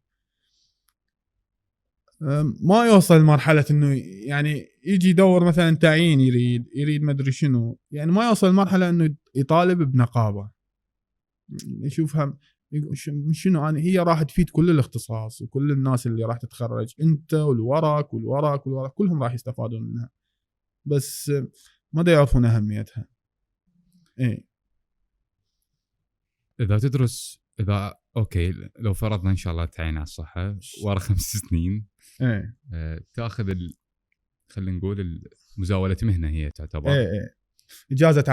ما يوصل مرحلة انه يعني يجي يدور مثلا تعيين يريد ما ادري شنو، يعني ما يوصل مرحلة انه يطالب بنقابة. يشوفها شنو يعني هي راح تفيد كل الاختصاص وكل الناس اللي راح تتخرج، انت والوراك كلهم راح يستفادون منها، بس ما دا يعرفون اهميتها. ايه اذا تدرس اوكي لو فرضنا ان شاء الله تعين على الصحة ورا 5 سنين ايه تاخذ خلينا نقول مزاولة مهنة هي تعتبر ايه اجازة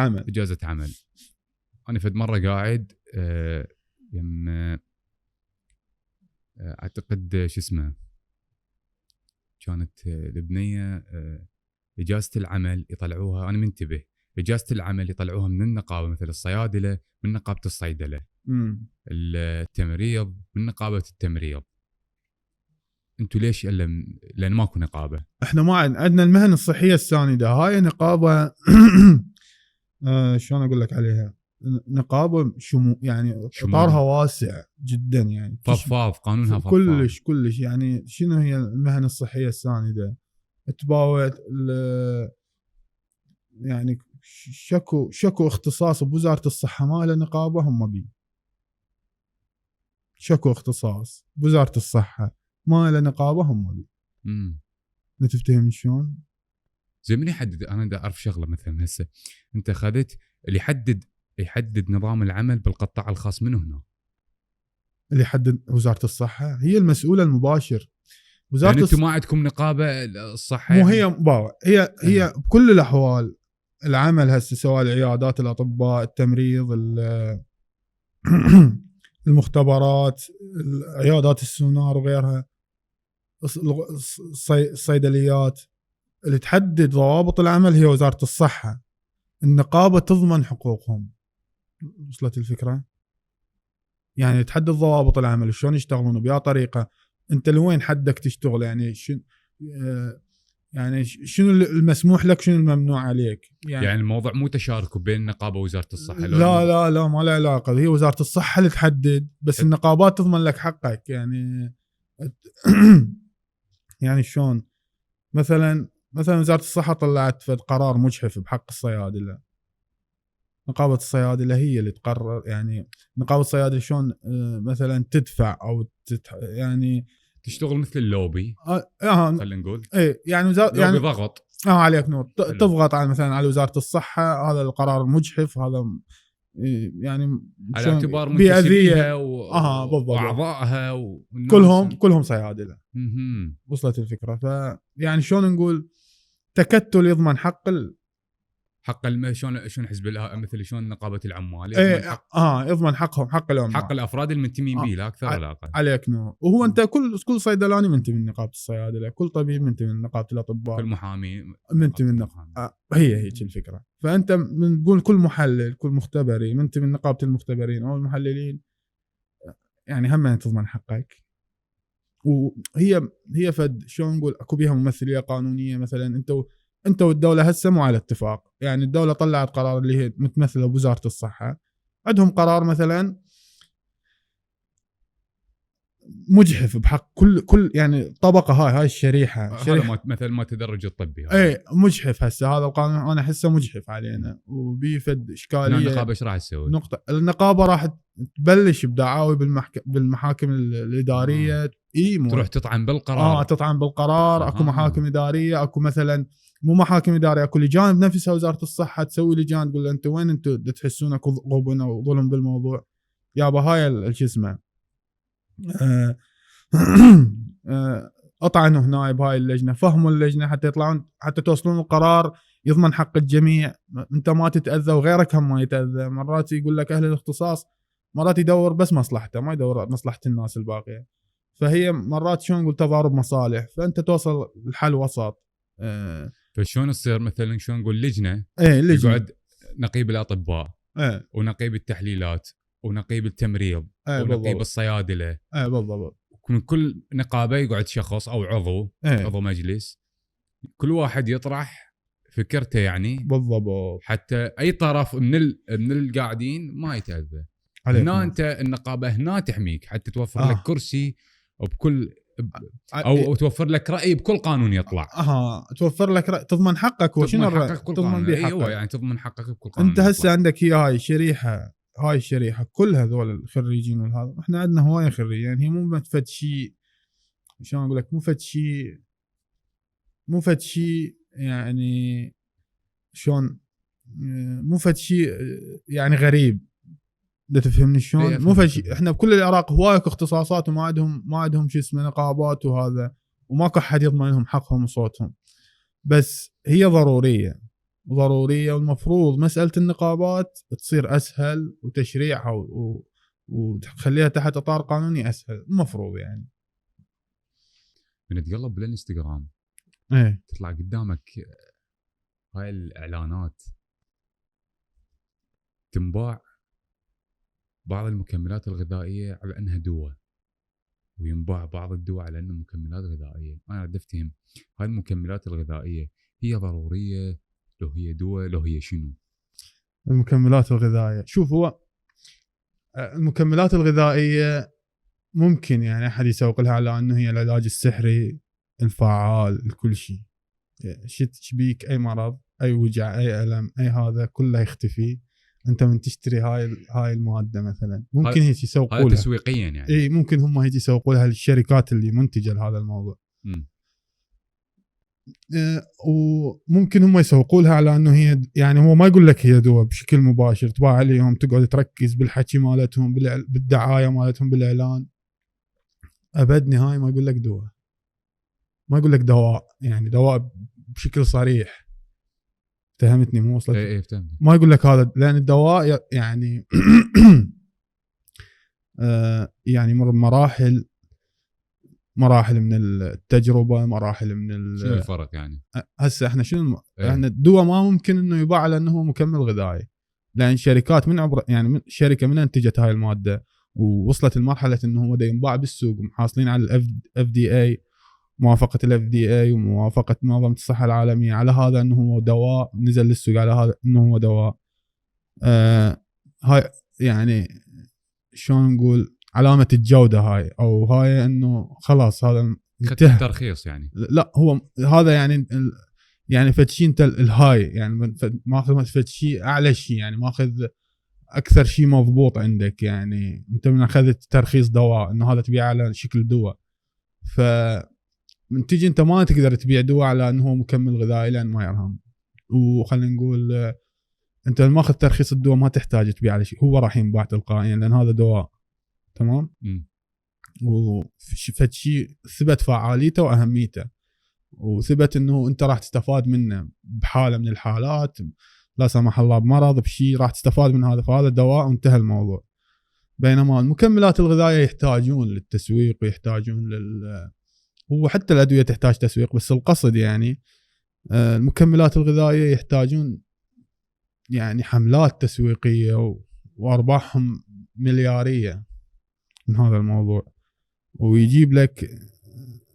عمل. انا فد مرة قاعد يم اعتقد شو اسمه كانت البنية اجازة العمل يطلعوها، انا منتبه اجازة العمل يطلعوها من النقابة، مثل الصيادلة من نقابة الصيدلة، التمريض من نقابة التمريض. انتوا ليش لان ماكو نقابة؟ احنا ما عندنا المهن الصحية الساندة، هاي نقابة شلون اقول لك عليها، نقابة يعني اطارها واسع جدا، يعني فضفاض قانونها فضفاض كلش يعني شنو هي المهن الصحية الساندة، تباوت يعني شكو اختصاص بوزارة الصحة ما له نقابة، هم بي شكو اختصاص بوزارة الصحة ما له نقابة، هم بي. لا تفتهم شلون؟ زي من يحدد؟ انا دا اعرف شغله مثلا هسه انت خذت اللي يحدد نظام العمل بالقطاع الخاص منه هنا، اللي يحدد وزارة الصحة هي المسؤولة المباشر. وزارة يعني انتم ما عندكم نقابة الصحة؟ مو هي بكل الاحوال العمل هسه سواء العيادات، الاطباء، التمريض، المختبرات، عيادات السونار وغيرها، الصيدليات، اللي تحدد ضوابط العمل هي وزارة الصحة. النقابة تضمن حقوقهم. وصلت الفكرة؟ يعني تحدد ضوابط العمل شلون يشتغلون بأي طريقة، انت لوين حدك تشتغل، يعني شنو المسموح لك شنو الممنوع عليك. يعني الموضوع مو تشارك بين النقابة ووزارة الصحة. لا ما له علاقة، هي وزارة الصحة اللي تحدد، بس النقابات تضمن لك حقك. يعني يعني شلون مثلا وزارة الصحة طلعت فد قرار مجحف بحق الصيادلة، نقابة الصيادلة هي اللي تقرر. يعني نقابة الصيادلة شلون مثلا تدفع او يعني تشتغل مثل اللوبي خلينا نقول يعني يعني ضغط عليك نور تضغط على مثلا على وزارة الصحة، هذا القرار مجحف، هذا يعني على اعتبار منتسبيها واعضائها كلهم صيادلة. وصلت الفكرة؟ فيعني شلون نقول تكتل يضمن حق شلون حزب مثل شلون نقابة العمال يضمن حقهم، حق العمال، حق الافراد المنتمين به لا اكثر ولا اقل. عليك نور. وهو انت كل صيدلاني منتمي من نقابة الصيادلة، كل طبيب منتمي من نقابة الاطباء، كل محامي منتمي من هي هيك الفكرة. فانت نقول كل محلل كل مختبري منتمي من نقابة المختبرين او المحللين، يعني هم تضمن حقك. وهي فد شلون نقول اكو بيها ممثلية قانونية. مثلا انت والدولة هسه مو على اتفاق، يعني الدولة طلعت قرار اللي هي متمثلة بوزارة الصحة، عندهم قرار مثلا مجحف بحق كل يعني طبقه هاي الشريحه مثل ما تدرج الطبي اي مجحف. هسه هذا القانون انا احسه مجحف علينا وبيفد اشكاليه. النقابه ايش راح تسوي؟ النقابه راح تبلش بدعاوي بالمحاكم الاداريه. تروح تطعن بالقرار. تطعن بالقرار. اكو محاكم اداريه، اكو مثلا مو محاكم اداريه، اكو لجان بنفسها وزاره الصحه تسوي لجان تقول انتم وين انتم تحسون اكو غبن او ظلم بالموضوع يابا هاي شو اسمه اطعنوا هنا بهاي اللجنه، فهموا اللجنه حتى يطلعون حتى توصلون القرار يضمن حق الجميع، انت ما تتاذى وغيرك هم ما يتاذى. مرات يقول لك اهل الاختصاص مرات يدور بس مصلحته، ما يدور مصلحه الناس الباقيه. فهي مرات شلون نقول تضارب مصالح، فانت توصل الحل وسط. فشلون تصير مثلا شلون نقول لجنه يقعد نقيب الاطباء ونقيب التحليلات ونقيب التمريض ونقيب الصيادله بالضبط. من كل نقابه يقعد شخص او عضو مجلس، كل واحد يطرح فكرته يعني بالضبط، حتى اي طرف من القاعدين ما يتاذى. هنا انت النقابه هنا تحميك حتى توفر لك كرسي وبكل او توفر لك راي بكل قانون يطلع. توفر لك رأي، تضمن حقك تضمن بحقك. يعني تضمن حقك بكل قانون. انت هسه عندك هاي الشريحه كل هذول الخريجين والهذا، احنا عندنا هوايه خريجين، يعني هي مو فد شيء شلون اقول لك، مو فد شيء يعني شلون، مو فد شيء يعني غريب. بدك تفهمني شلون؟ مو فد شيء، احنا بكل العراق هوايه اختصاصات وما عندهم شو اسمه نقابات وهذا، وماكو احد يضمن لهم حقهم وصوتهم. بس هي ضروريه والمفروض مساله النقابات تصير اسهل وتشريعها وتخليها تحت اطار قانوني اسهل المفروض. يعني بنتقلب بالانستغرام تطلع قدامك هاي الاعلانات، تنباع بعض المكملات الغذائيه على انها دواء، وينباع بعض الدواء على انها مكملات غذائيه. انا بدي افتهم هاي المكملات الغذائيه هي ضروريه لو هي دواء لو هي شنو؟ المكملات الغذائيه، شوف هو المكملات الغذائيه ممكن يعني احد يسوق لها على انه هي العلاج السحري الفعال لكل شيء، تشبيك اي مرض اي وجع اي الم اي هذا كله يختفي انت من تشتري هاي الماده مثلا. ممكن هيك يسوقوا لها تسويقيا يعني. اي ممكن هم هيك يسوقوا لها للشركات اللي منتجه لهذا الموضوع. وممكن هم يسوقوا لها على انه هي يعني هو ما يقول لك هي دواء بشكل مباشر تباع عليهم، تقعد تركز بالحكي مالتهم بالدعايه مالتهم بالاعلان، ابد نهايه ما يقول لك دواء، ما يقول لك دواء يعني دواء بشكل صريح. فهمتني مو وصلت؟ اي فهمت. ما يقول لك هذا، لان الدواء يعني يعني مراحل من التجربه، مراحل من شنو الفرق يعني؟ هسه احنا شنو احنا الدواء ما ممكن انه يباع على انه هو مكمل غذائي، لان شركات من عبر يعني شركه من انتجت هاي الماده ووصلت لمرحله انه هو ينباع بالسوق محاصلين على الاف دي اي، موافقه الاف دي اي وموافقه منظمه الصحه العالميه على هذا انه هو دواء، نزل للسوق على هذا انه هو دواء. هاي يعني شلون نقول علامه الجوده هاي، او هاي انه خلاص هذا انتهى الترخيص يعني. لا هو هذا يعني فتشي انت الهاي يعني ماخذ فتشي اعلى شيء، يعني ماخذ اكثر شيء مضبوط عندك، يعني انت من اخذت ترخيص دواء انه هذا تبيع على شكل دواء. ف من تجي انت ما تقدر تبيع دواء على انه هو مكمل غذائي لان ما يرهم. وخلينا نقول انت ماخذ ترخيص الدواء ما تحتاج تبيع على شيء، هو راح ينباع تلقائيا لان هذا دواء تمام. وفد شيء ثبت فعاليته واهميته، وثبت انه انت راح تستفاد منه بحاله من الحالات، لا سمح الله بمرض بشيء راح تستفاد من هذا، فهذا دواء وانتهى الموضوع. بينما المكملات الغذائيه يحتاجون للتسويق ويحتاجون هو حتى الادويه تحتاج تسويق، بس القصد يعني المكملات الغذائيه يحتاجون يعني حملات تسويقيه وارباحهم ملياريه من هذا الموضوع، ويجيب لك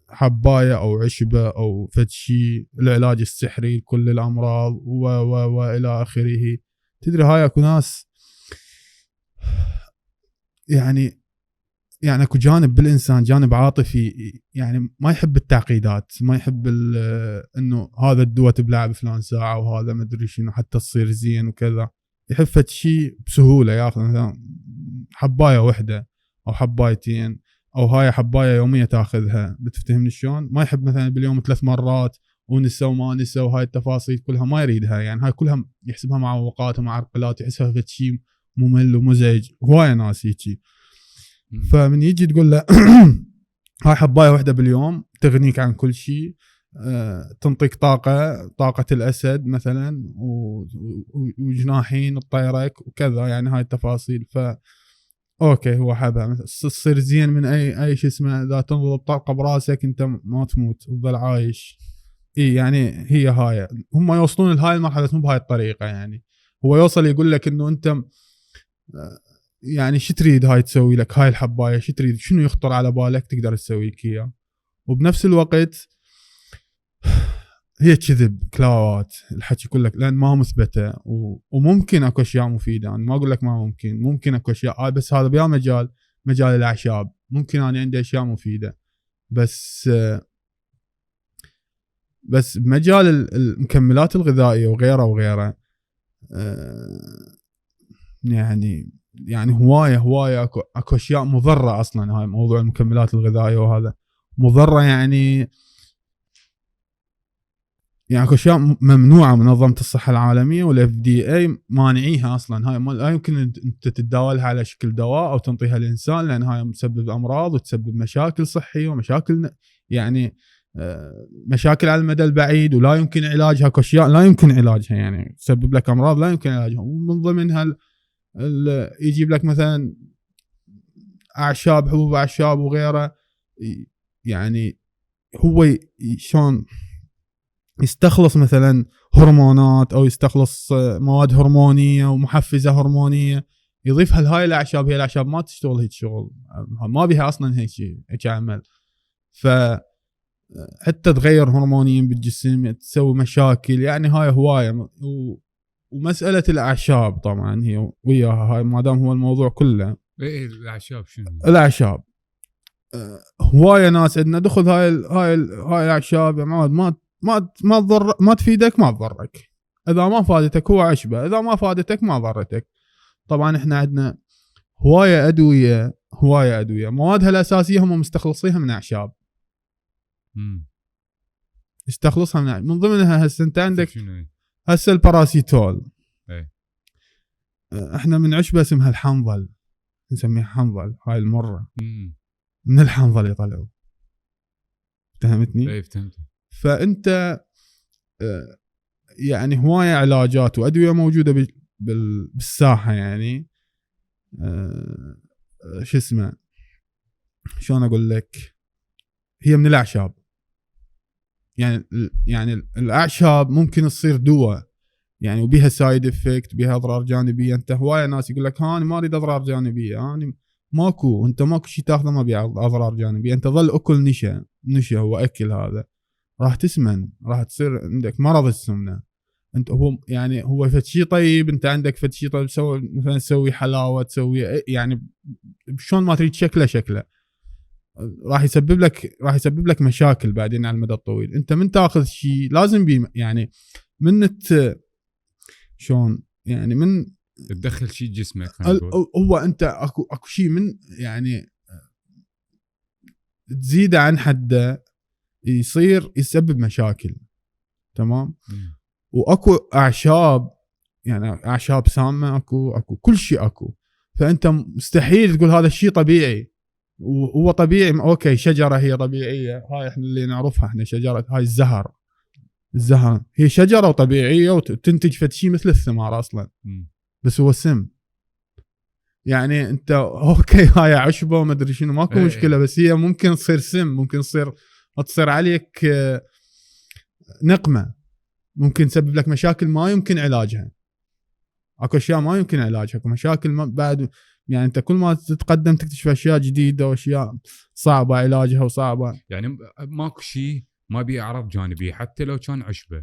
حبايه او عشبه او فتشي العلاج السحري لكل الامراض والى اخره. تدري هاي اكو ناس يعني يعني اكو جانب بالانسان، جانب عاطفي، يعني ما يحب التعقيدات، ما يحب انه هذا الدواء تبلعه بفلان ساعه وهذا ما ادري شنو حتى تصير زين وكذا. يحب فد شيء بسهوله، ياخذ مثلا حبايه واحده او حبايتين، او هاي حبايه يوميه تاخذها، بتفتهمني شلون؟ ما يحب مثلا باليوم 3 مرات ونسى وما نسى، وهاي التفاصيل كلها ما يريدها، يعني هاي كلها يحسبها معوقات ومعرقلات، يحسها فد شيء ممل ومزعج. هوايه ناس هيجي. فمن يجي تقول له هاي حبايه واحده باليوم تغنيك عن كل شيء، تنطيك طاقه الاسد مثلا، وجناحين تطيرك وكذا، يعني هاي التفاصيل. ف اوكي هو حبها مثلا تصير زين من اي شيء اسمه، اذا تنضرب طلقه براسك انت ما تموت وتظل عايش. اي يعني هي هاي هم يوصلون لهاي المرحله مو بهاي الطريقه. يعني هو يوصل يقول لك انه انت يعني شو تريد هاي تسوي لك هاي الحبايه، شو تريد، شنو يخطر على بالك تقدر تسوي لك اياه. وبنفس الوقت هي كذب كلاوات الحكي كلك، لان ما مثبته. وممكن اكو اشياء مفيده، انا ما اقول لك ما ممكن اكو اشياء، بس هذا بيا مجال الاعشاب. ممكن انا عندي اشياء مفيده، بس بمجال المكملات الغذائيه وغيره يعني هوايه اكو اشياء مضره اصلا. هاي موضوع المكملات الغذائيه وهذا مضره، يعني اكو اشياء ممنوعه منظمه الصحه العالميه والاف دي اي مانعيها اصلا. هاي لا يمكن انت تتداولها على شكل دواء او تنطيها للانسان، لان هاي مسبب امراض وتسبب مشاكل صحيه ومشاكل يعني مشاكل على المدى البعيد، ولا يمكن علاجها. اكو اشياء لا يمكن علاجها، يعني تسبب لك امراض لا يمكن علاجها. ومن ضمنها يجيب لك مثلا اعشاب، حبوب اعشاب وغيره، يعني هو شلون يستخلص مثلا هرمونات او يستخلص مواد هرمونيه ومحفزه هرمونيه يضيفها لهاي الاعشاب. هي الاعشاب ما تشتغل هيك شغل، ما بيها اصلا هيك عمل. ف حتى تغير هرمونيا بالجسم، تسوي مشاكل. يعني هاي هوايه. ومساله الاعشاب طبعا هي وياها، هاي ما دام هو الموضوع كله. ايه الاعشاب شنو؟ الاعشاب هوايه ناس عندنا دخل هاي الاعشاب يا معود، ما تضر، ما تفيدك، ما تضرك. اذا ما فادتك هو عشبه، اذا ما فادتك ما ضرتك. طبعا احنا عندنا هوايه ادويه موادها الاساسيه هم مستخلصيها من اعشاب. يستخلصها من ضمنها هسه انت عندك هسه الباراسيتول. احنا من عشبه اسمها الحنظل، نسميها حنظل، هاي المره. من الحنظل يطلعوا. فهمتني؟ اي فهمت. فانت يعني هوايه علاجات وادويه موجوده بالساحه. يعني شو اسمه، شلون اقول لك، هي من الاعشاب. يعني الاعشاب ممكن تصير دواء، يعني وبيها سايد افكت، بيها اضرار جانبيه. انت هوايه ناس يقول لك ها انا ما اريد اضرار جانبيه، انا ماكو، انت ماكو شيء تاخذه ما بيه اضرار جانبيه. انت ظل اكل نشا هو اكل هذا، راح تسمن، راح تصير عندك مرض السمنه. انت هو يعني هو فد شيء طيب، انت عندك فد شيء طيب، سوي مثلا تسوي حلاوه، تسوي يعني شلون ما تريد شكله راح يسبب لك مشاكل بعدين على المدى الطويل. انت من تاخذ شيء لازم يعني من شلون يعني من تدخل شيء جسمك. هو انت اكو شيء من يعني تزيد عن حده يصير يسبب مشاكل. تمام. واكو اعشاب، يعني اعشاب سامه، اكو كل شيء اكو. فانت مستحيل تقول هذا الشيء طبيعي. وهو طبيعي اوكي، شجره هي طبيعيه، هاي احنا اللي نعرفها، احنا شجره هاي الزهر هي شجره وطبيعيه وتنتج فد شيء مثل الثمار اصلا. بس هو سم. يعني انت اوكي هاي عشبه وما ادري شنو، ماكو مشكله، بس هي ممكن تصير سم، ممكن تصير عليك نقمه، ممكن تسبب لك مشاكل ما يمكن علاجها. اكو اشياء ما يمكن علاجها، اكو مشاكل بعد. يعني انت كل ما تتقدم تكتشف اشياء جديده واشياء صعبه علاجها وصعبه. يعني ماكو شيء ما بيه اعراض جانبيه حتى لو كان عشبه.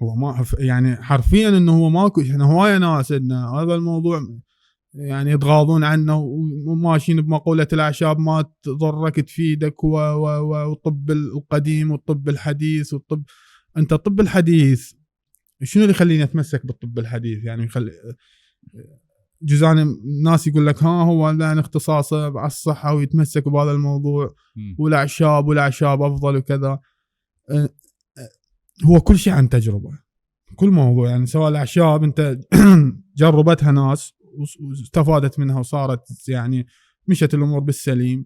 هو ما يعني حرفيا انه هو ماكو. احنا هوايه ناس عندنا هذا الموضوع، يعني يتغاضون عنه وماشيين بمقولة الأعشاب ما تضرك تفيدك والطب القديم والطب الحديث والطب. أنت الطب الحديث شنو اللي يخليني أتمسك بالطب الحديث؟ يعني يخلي جزء الناس يقول لك ها هو لأن اختصاصه على الصحة ويتمسك بهذا الموضوع والأعشاب أفضل وكذا. هو كل شيء عن تجربة، كل موضوع يعني سواء الأعشاب أنت جربتها ناس واستفادت منها وصارت يعني مشت الأمور بالسليم،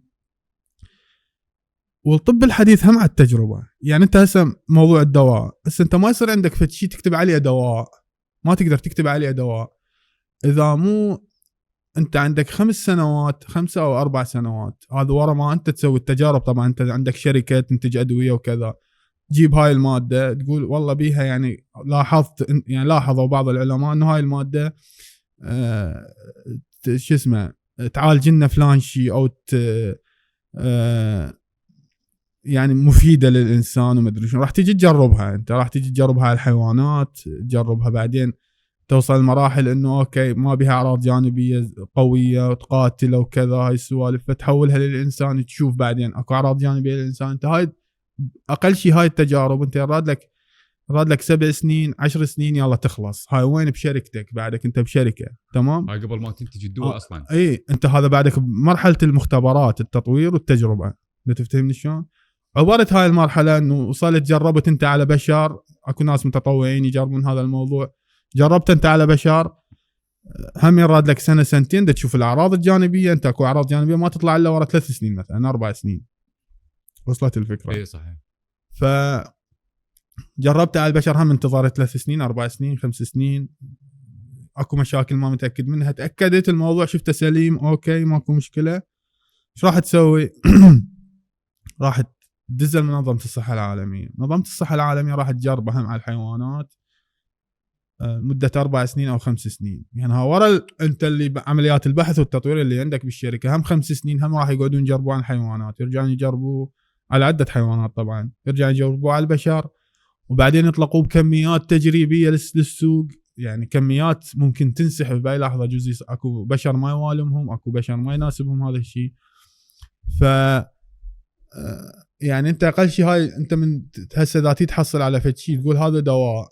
والطب الحديث هم على التجربة. يعني أنت هسه موضوع الدواء، بس أنت ما يصير عندك فتشي تكتب عليه دواء، ما تقدر تكتب عليه دواء إذا مو أنت عندك 5 سنوات 5 أو 4 سنوات هذا ورا ما أنت تسوي التجارب. طبعا أنت عندك شركة تنتج أدوية وكذا، تجيب هاي المادة تقول والله بيها يعني لاحظوا بعض العلماء أنه هاي المادة شو اسمه تعالج لنا فلان شيء أو يعني مفيدة للإنسان ومدري شنو. راح تيجي تجربها، أنت راح تيجي تجربها على الحيوانات، تجربها بعدين توصل المراحل انه اوكي ما بها اعراض جانبيه قويه وتقاتل وكذا هاي السوالف، فتحولها للانسان تشوف بعدين اكو اعراض جانبيه للانسان. انت هاي اقل شيء هاي التجارب انت راد لك 7 سنين 10 سنين يلا تخلص. هاي وين بشركتك بعدك، انت بشركه تمام، هاي قبل ما تنتج الدواء اصلا. اي انت هذا بعدك بمرحله المختبرات التطوير والتجربه. انت تفهمني شلون؟ عبرت هاي المرحله انه وصلت جربت انت على بشر، اكو ناس متطوعين يجربون هذا الموضوع، جربت انت على بشر هم يراد لك سنه سنتين دا تشوف الاعراض الجانبيه. انت اكو اعراض جانبيه ما تطلع الا ورا 3 سنين مثلا 4 سنين. وصلت الفكره؟ اي صحيح. ف جربت على البشر هم انتظرت 3 سنين 4 سنين 5 سنين، اكو مشاكل ما متاكد منها، تاكدت الموضوع شفته سليم اوكي ماكو مشكله. ايش راح تسوي؟ راح تدزل منظمه الصحه العالميه. منظمه الصحه العالميه راح تجربها هم على الحيوانات مدة 4 سنين أو 5 سنين. يعني ها ورا أنت اللي بعمليات البحث والتطوير اللي عندك بالشركة هم 5 سنين هم راح يقعدون يجربوا عن الحيوانات، يرجعون يجربوا على عدة حيوانات طبعا، يرجعون يجربوا على البشر، وبعدين يطلقوا بكميات تجريبية للسوق. يعني كميات ممكن تنسحب بأي لحظة، جزء أكو بشر ما يوالمهم، أكو بشر ما يناسبهم هذا الشيء. ف يعني أنت أقل شيء هاي أنت من هسه ذاتي تحصل على فد شيء تقول هذا دواء،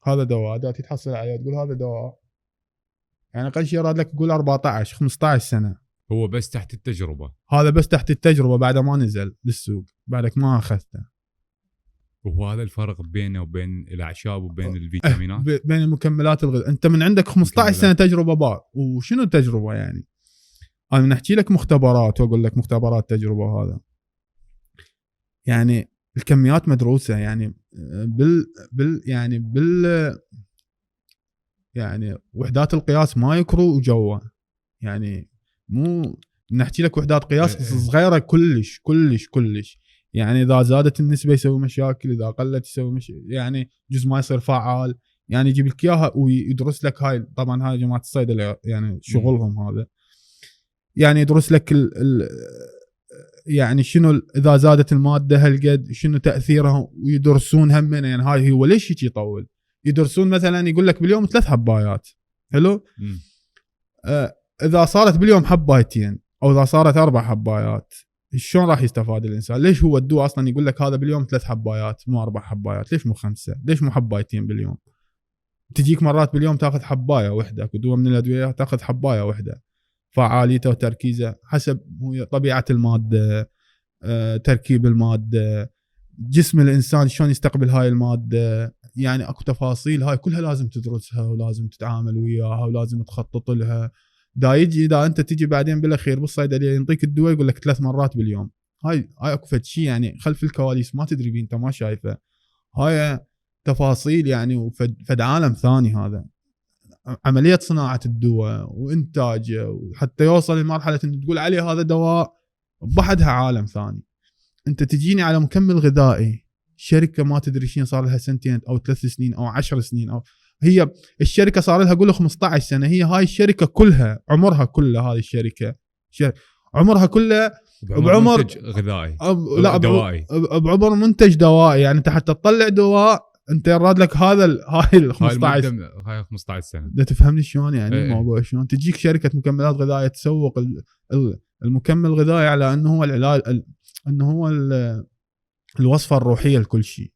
هذا دواء ذاتي تحصل عليه تقول هذا دواء، يعني اقل شيء راد لك تقول 14 15 سنه. هو بس تحت التجربه، هذا بس تحت التجربه بعد ما نزل للسوق، بعدك ما اخذته. وهو هذا الفرق بينه وبين الاعشاب وبين الفيتامينات، بين المكملات الغذائيه. انت من عندك 15 سنه تجربه بار. وشنو التجربه يعني؟ انا نحكي لك مختبرات واقول لك مختبرات تجربه. هذا يعني الكميات مدروسه، يعني يعني وحدات القياس ما يكروا جوا. يعني مو نحكي لك وحدات قياس صغيره كلش كلش كلش. يعني اذا زادت النسبه يسوي مشاكل، اذا قلت يسوي يعني جزء ما يصير فعال. يعني يجيب لك اياها ويدرس لك هاي. طبعا هاي جماعه الصيدله يعني شغلهم هذا، يعني يدرس لك يعني شنو اذا زادت الماده هالقد شنو تاثيرها، ويدرسون هم يعني هاي هو ليش هيك يطول. يدرسون مثلا يقول لك باليوم 3 حبايات حلو. اذا صارت باليوم حبايتين او اذا صارت 4 حبايات شلون راح يستفاد الانسان؟ ليش هو الدواء اصلا يقول لك هذا باليوم 3 حبايات مو 4 حبايات؟ ليش مو 5؟ ليش مو حبايتين باليوم؟ تجيك مرات باليوم تاخذ حبايه واحده، ودواء من الادويه تاخذ حبايه واحده. فعاليته وتركيزه حسب طبيعه الماده، تركيب الماده، جسم الانسان شلون يستقبل هاي الماده. يعني اكو تفاصيل هاي كلها لازم تدرسها ولازم تتعامل وياها ولازم تخطط لها. اذا انت تجي بعدين بالاخير بالصيدليه ينطيك الدواء يقول لك 3 مرات باليوم. هاي اكو فد شيء يعني خلف الكواليس ما تدري بيه، انت ما شايفه. هاي تفاصيل يعني وفد عالم ثاني. هذا عمليه صناعه الدواء وانتاجه وحتى يوصل لمرحله ان تقول عليه هذا دواء بحدها عالم ثاني. انت تجيني على مكمل غذائي شركه ما تدري شين صار لها 2 أو 3 سنين او 10 سنين، او هي الشركه صار لها قول 15 سنه. هي هاي الشركه كلها عمرها كلها، هذه الشركه عمرها كلها بعمر منتج غذائي لا دوائي، بعمر منتج دوائي. يعني انت حتى تطلع دواء انت يراد لك هاي ال 15 هاي 15 سنه. ده تفهمني شلون يعني الموضوع شلون تجيك شركه مكملات غذائيه تسوق المكمل الغذائي على انه هو العلاج، انه هو الوصفه الروحيه لكل شيء.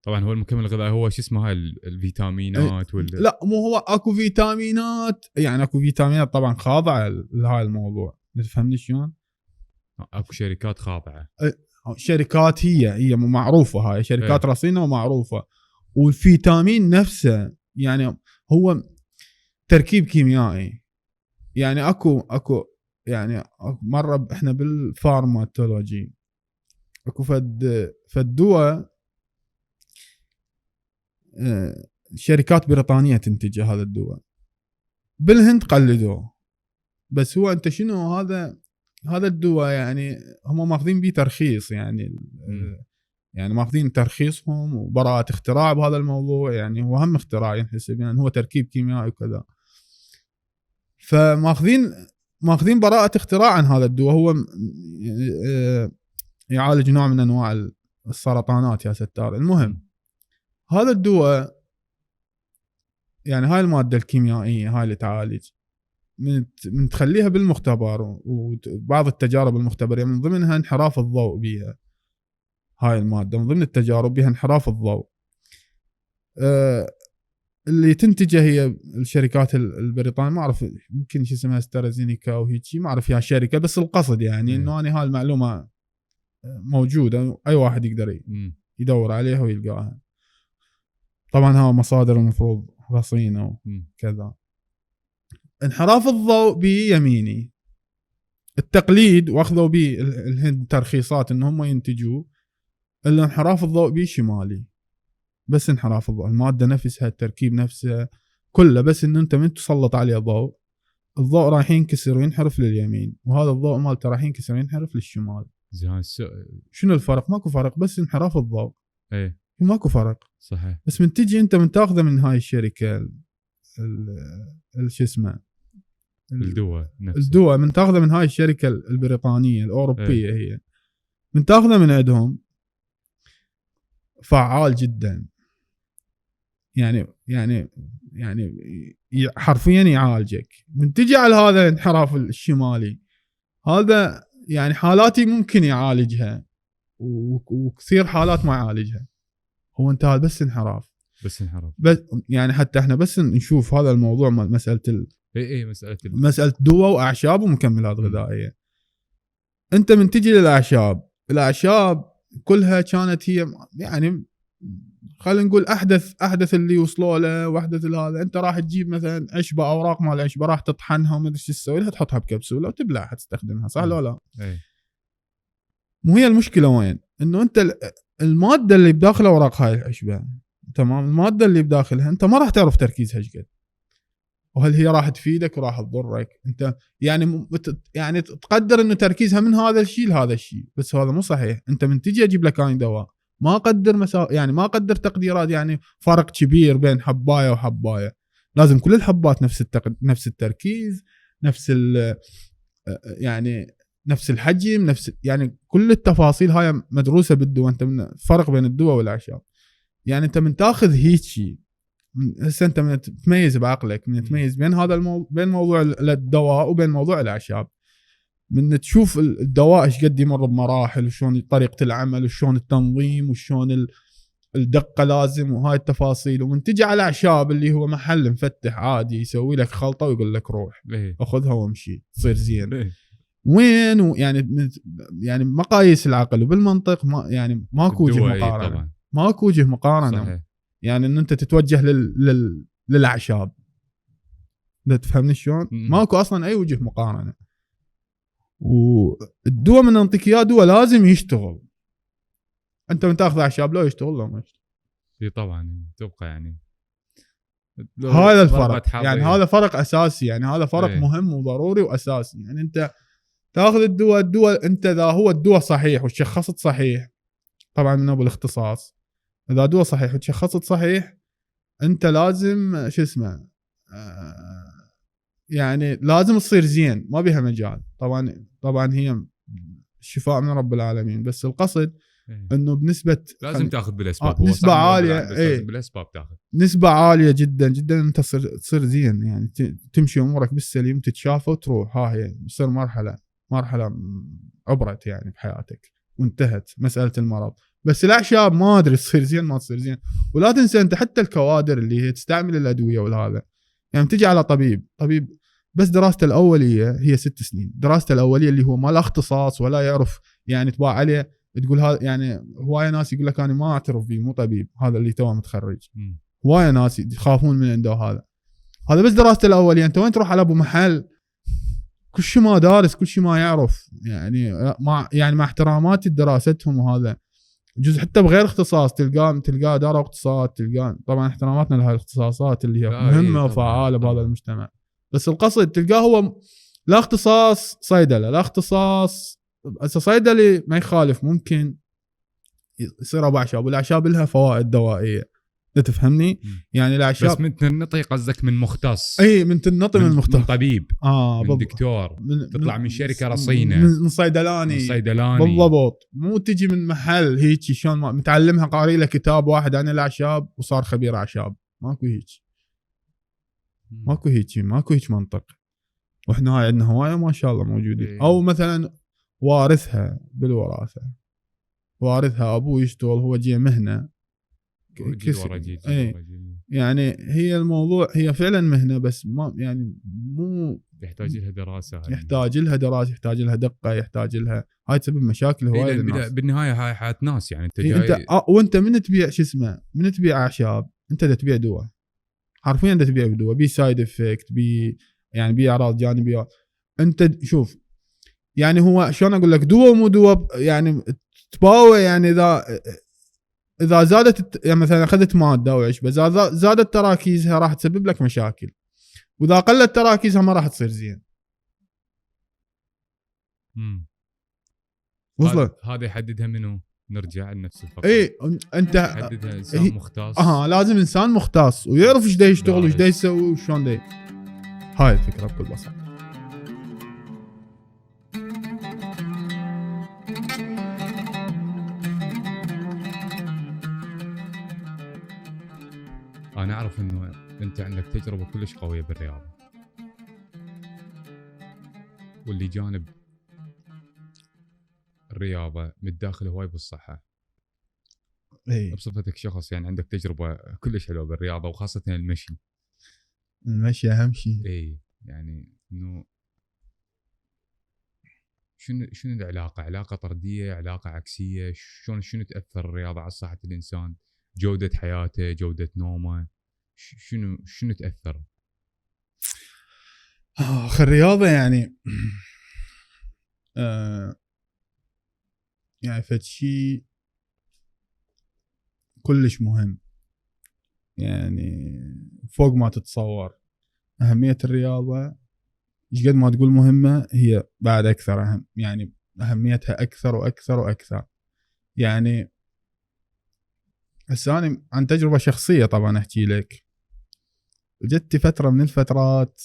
طبعا هو المكمل الغذائي هو شو اسمه هاي الفيتامينات لا مو هو اكو فيتامينات، يعني اكو فيتامينات طبعا خاضعه لهاي الموضوع، تفهمني شلون؟ اكو شركات خاضعه، شركات هي معروفه، هاي شركات رصينه ومعروفه. والفيتامين نفسه يعني هو تركيب كيميائي، يعني اكو يعني مره احنا بالفارماتولوجي اكو فد دواء شركات بريطانيه تنتج هذا الدواء، بالهند قلدوه. بس هو انت شنو هذا الدواء يعني هم ماخذين بيه ترخيص، يعني يعني ماخذين ترخيصهم وبراءة اختراع بهذا الموضوع، يعني هو هم اختراع ينحسب، يعني هو تركيب كيميائي وكذا. فماخذين براءة اختراع عن هذا الدواء، هو يعالج نوع من انواع السرطانات يا ستار. المهم هذا الدواء يعني هاي المادة الكيميائية هاي اللي تعالج من تخليها بالمختبر، وبعض التجارب المختبرية من ضمنها انحراف الضوء بها. هاي المادة من ضمن التجارب بها انحراف الضوء. اللي تنتجه هي الشركات البريطانية، ما أعرف يمكن شو اسمها استرازينيكا وهيك شيء، ما أعرف يا شركة، بس القصد يعني إنه أنا هاي المعلومة موجودة، أي واحد يقدر يدور عليها ويلقاها. طبعا هاي مصادر المفروض رصينة وكذا. انحراف الضوء بيميني التقليد، واخذوا بيه الهند ترخيصات ان هم ينتجوه. الا انحراف الضوء بيه شمالي، بس انحراف الضوء الماده نفسها التركيب نفسه كله، بس ان انت من تسلط عليه ضوء الضوء راح ينكسر وينحرف لليمين، وهذا الضوء مالته راح ينكسر وينحرف للشمال. شنو الفرق؟ ماكو فرق، بس انحراف الضوء ايه ماكو فرق صحيح. بس من تجي انت من تاخذه من هاي الشركه شو اسمه الدواء من تاخذه من هاي الشركه البريطانيه الاوروبيه هي من تاخذه من عندهم فعال جدا، يعني حرفيا يعالجك. من تجي على هذا الانحراف الشمالي هذا يعني حالاتي ممكن يعالجها وكثير حالات ما يعالجها. هو انت هذا بس انحراف بس يعني حتى احنا بس نشوف هذا الموضوع مساله مساله دواء واعشاب ومكملات غذائيه. انت من تجي الاعشاب كلها كانت هي يعني خلينا نقول احدث اللي وصلوا له واحدث هذا. انت راح تجيب مثلا عشبه، اوراق مال عشبه راح تطحنها وما ادري ايش تسوي لها، تحطها بكبسوله وتبلعها تستخدمها، صح ولا لا؟ مو هي المشكله وين؟ انه انت الماده اللي بداخل اوراق هاي العشبه، تمام، الماده اللي بداخلها انت ما راح تعرف تركيزها ايش قد، وهل هي راح تفيدك وراح تضرك. انت يعني تقدر انه تركيزها من هذا الشيء لهذا الشيء، بس هذا مو صحيح. انت من تجي اجيب لك هاي دواء ما اقدر يعني ما اقدر تقديرات، يعني فرق كبير بين حبايه وحبايه. لازم كل الحبات نفس التركيز، يعني نفس الحجم، يعني كل التفاصيل هاي مدروسه بالدواء. انت من فرق بين الدواء والاعشاب، يعني انت من تاخذ هيك شيء هسه انت من تميز بعقلك، من تميز بين هذا بين موضوع الدواء وبين موضوع الاعشاب، من تشوف الدواء ايش قد يمر بمراحل وشون طريقه العمل وشون التنظيم وشون الدقه لازم وهاي التفاصيل. ومن تجي على الاعشاب اللي هو محل مفتح عادي يسوي لك خلطه ويقول لك روح اخذها وامشي تصير زين. وين يعني مقاييس العقل وبالمنطق ما يعني ماكو وجه مقارنه، ماكو وجه مقارنه صحيح. يعني ان انت تتوجه للاعشاب، ده تفهمني شلون؟ ماكو اصلا اي وجه مقارنه. والدواء من نعطيك اياه دواء لازم يشتغل. انت من تاخذ اعشاب لا يشتغل لا ما يشتغل. اي طبعا تبقى يعني هذا الفرق، يعني هذا فرق اساسي، يعني هذا فرق مهم وضروري واساسي. يعني انت تاخذ الدواء انت اذا هو الدواء صحيح وشخصت صحيح، طبعا من بالاختصاص، اذا دواء صحيح وتشخصت صحيح انت لازم شو اسمه يعني لازم تصير زين، ما بيها مجال. طبعا هي الشفاء من رب العالمين، بس القصد انه بنسبه لازم تاخذ بالاسباب نسبه عاليه. لازم بالاسباب تاخذ نسبه عاليه جدا جدا. انت تصير زين يعني تمشي امورك بالسليم، تتشافى وتروح. ها هي تصير مرحله عبرت يعني بحياتك وانتهت مساله المرض. بس الاعشاب ما ادري تصير زين ما تصير زين. ولا تنسى انت حتى الكوادر اللي هي تستعمل الادويه والهذا، يعني تجي على طبيب بس دراسته الاوليه هي 6 سنين. دراسته الاوليه اللي هو ما له اختصاص ولا يعرف يعني تباع عليه، تقول هذا يعني هوايه ناس يقول لك انا ما اعترف فيه، مو طبيب هذا اللي توه متخرج. هوايه ناس يخافون من عنده. هذا بس دراسته الاوليه. انت وين تروح على ابو محل كل شيء ما دارس، كل شيء ما يعرف، يعني مع احتراماتي لدراستهم. وهذا جزء حتى بغير اختصاص تلقاه دار اقتصاد، تلقاه طبعا احتراماتنا لهذه الاختصاصات اللي هي مهمه وفعاله بهذا المجتمع. بس القصد تلقاه هو لا اختصاص صيدله، لا اختصاص صيدلي ما يخالف، ممكن يصير ابو اعشاب، والاعشاب لها فوائد دوائيه. تفهمني؟ يعني الاعشاب بس من تنطي قصدك من مختص. اي من تنطي من مختص، من طبيب، من دكتور، تطلع من شركه رصينه، من صيدلاني بالضبط. مو تجي من محل هيك شلون متعلمها قاري له كتاب واحد عن الاعشاب وصار خبير اعشاب. ماكو هيك منطق. واحنا هاي عندنا هوايه ما شاء الله موجودين. او مثلا وارثها بالوراثه، وارثها ابوه يشتغل، هو جي مهنه يعني هي الموضوع هي فعلا مهنه، بس ما يعني مو يحتاج لها دراسه، يحتاج لها دقه، يحتاج لها. هاي تسبب مشاكل هوايه للناس. بالنهايه هاي حياه ناس يعني. انت جاي وانت من تبيع من تبيع اعشاب، انت دا تبيع دواء حرفيا، دا تبيع دواء بي سايد افكت، يعني بي اعراض جانبيه. انت شوف يعني هو شلون اقول لك، دواء مو دواء يعني تباوع. يعني اذا زادت يعني مثلا اخذت ماده وعشبه، زادت تراكيزها راح تسبب لك مشاكل، واذا قلت تراكيزها ما راح تصير زين. وصلت؟ هذا يحددها منو؟ نرجع لنفس الفقره. اي انت يحددها انسان مختص. لازم انسان مختص ويعرف ايش دا يشتغل وايش دا يسوي وشلون دا. هاي الفكره بكل بساطه. أنا أعرف إنه أنت عندك تجربة كلش قوية بالرياضة، واللي جانب الرياضة متداخل هواي بالصحة. بصفتك شخص يعني عندك تجربة كلش حلوة بالرياضة، وخاصة المشي أهم شيء. يعني إنه شنو العلاقة؟ علاقة طردية، علاقة عكسية؟ شنو تأثر الرياضة على صحة الإنسان؟ جودة حياته، جودة نومه، شنو تأثر؟ الرياضة يعني يعني فشي كلش مهم، يعني فوق ما تتصور. أهمية الرياضة إيش قد ما تقول مهمة، هي بعد أكثر أهم، يعني أهميتها أكثر وأكثر وأكثر. يعني هسه أنا عن تجربة شخصية طبعا أحكي لك. جت فترة من الفترات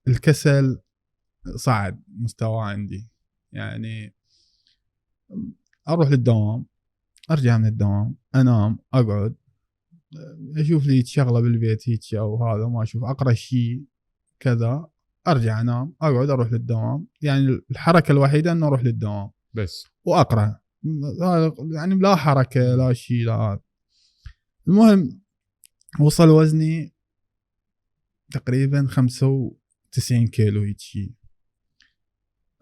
الكسل صعد مستوى عندي، يعني أروح للدوام، أرجع من الدوام، أنام، أقعد أشوف لي شغلة بالبيت هيك أو هذا ما أشوف، أقرأ شيء كذا، أرجع أنام، أقعد، أروح للدوام. يعني الحركة الوحيدة أنه أروح للدوام بس وأقرأ، يعني لا حركة لا شيء لا. المهم وصل وزني تقريبا 95 كيلو هيك شيء.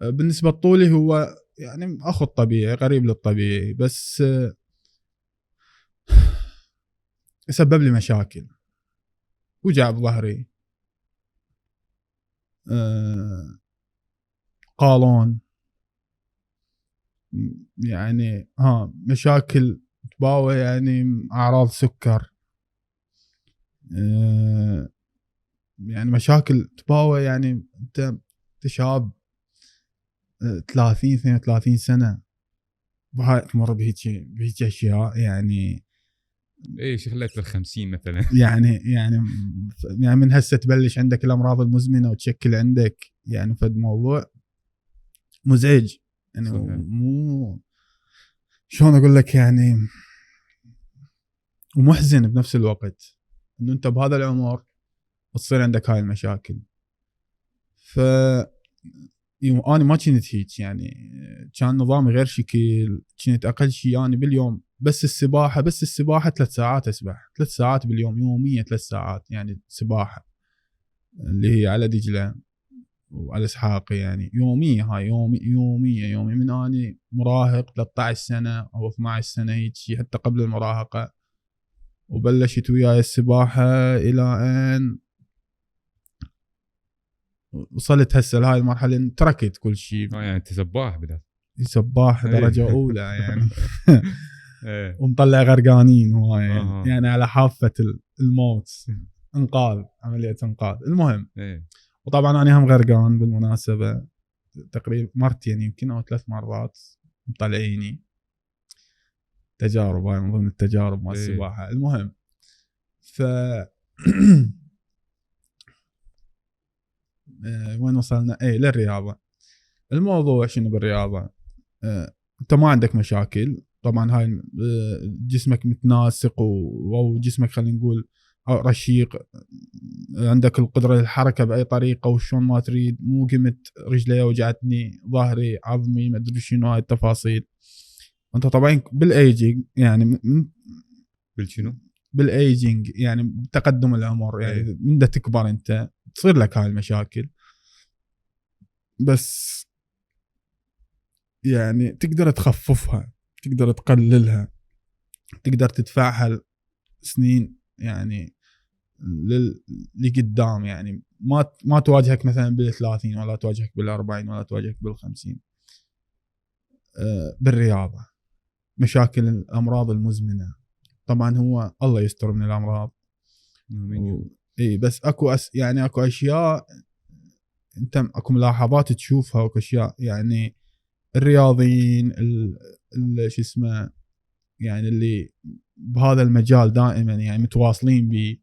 بالنسبة لطولي هو يعني أخو الطبيعي، قريب للطبيعي، بس سبب لي مشاكل، وجع بظهري، قولون، يعني مشاكل تباوع، يعني أعراض سكر، يعني مشاكل تباوع. يعني أنت شاب 30-32 سنة وهاي تمر بهيك أشياء، يعني شغلت ال50 مثلا. يعني من هسه تبلش عندك الأمراض المزمنة وتشكل عندك يعني فد موضوع مزعج، يعني شلون اقول لك يعني، ومحزن بنفس الوقت انه انت بهذا العمر تصير عندك هاي المشاكل. ف انا ما كنت هيك يعني، كان نظامي غير شكل. كنت اقل شيء يعني باليوم بس السباحه 3 ساعات اسبح، 3 ساعات باليوم يوميا، 3 ساعات يعني سباحه اللي هي على دجله وعلى اسحاقي يعني يوميا. هاي يوميا من اني مراهق 13 سنه او 12 سنه هيك، حتى قبل المراهقه. وبلشت وياي السباحه الى ان وصلت هسه لهاي المرحله ان تركت كل شيء. يعني انت سباح بدأت؟ سباح درجه اولى يعني. ومطلع غرقانين هواي يعني على حافه الموت. انقاذ، عمليه انقاذ. المهم وطبعا انا هم غرقان بالمناسبه تقريبا مرتين يمكن او 3 مرات مطلعيني. تجارب، هاي من ضمن التجارب مال السباحه. المهم ف وين وصلنا؟ للرياضه. الموضوع شنو بالرياضه؟ انت ما عندك مشاكل طبعا، هاي جسمك متناسق وجسمك خلينا نقول رشيق، عندك القدره للحركه باي طريقه وشون ما تريد، مو قمت رجلي وجعتني، ظهري، عظمي، ما ادري شنو هاي التفاصيل. انت طبعا بالايجنج يعني بالشنو؟ بالايجنج يعني بتقدم العمر يعني من دا تكبر انت تصير لك هاي المشاكل، بس يعني تقدر تخففها، تقدر تقللها، تقدر تدفعها سنين يعني لقدام يعني. ما تواجهك مثلا بال30 ولا تواجهك بال40 ولا تواجهك بال50. بالرياضة مشاكل الأمراض المزمنة طبعا هو الله يستر من الأمراض. بس اكو يعني اكو اشياء انت اكو ملاحظات تشوفها، واكو اشياء يعني الرياضيين شو اسمه يعني اللي بهذا المجال دائما يعني متواصلين به،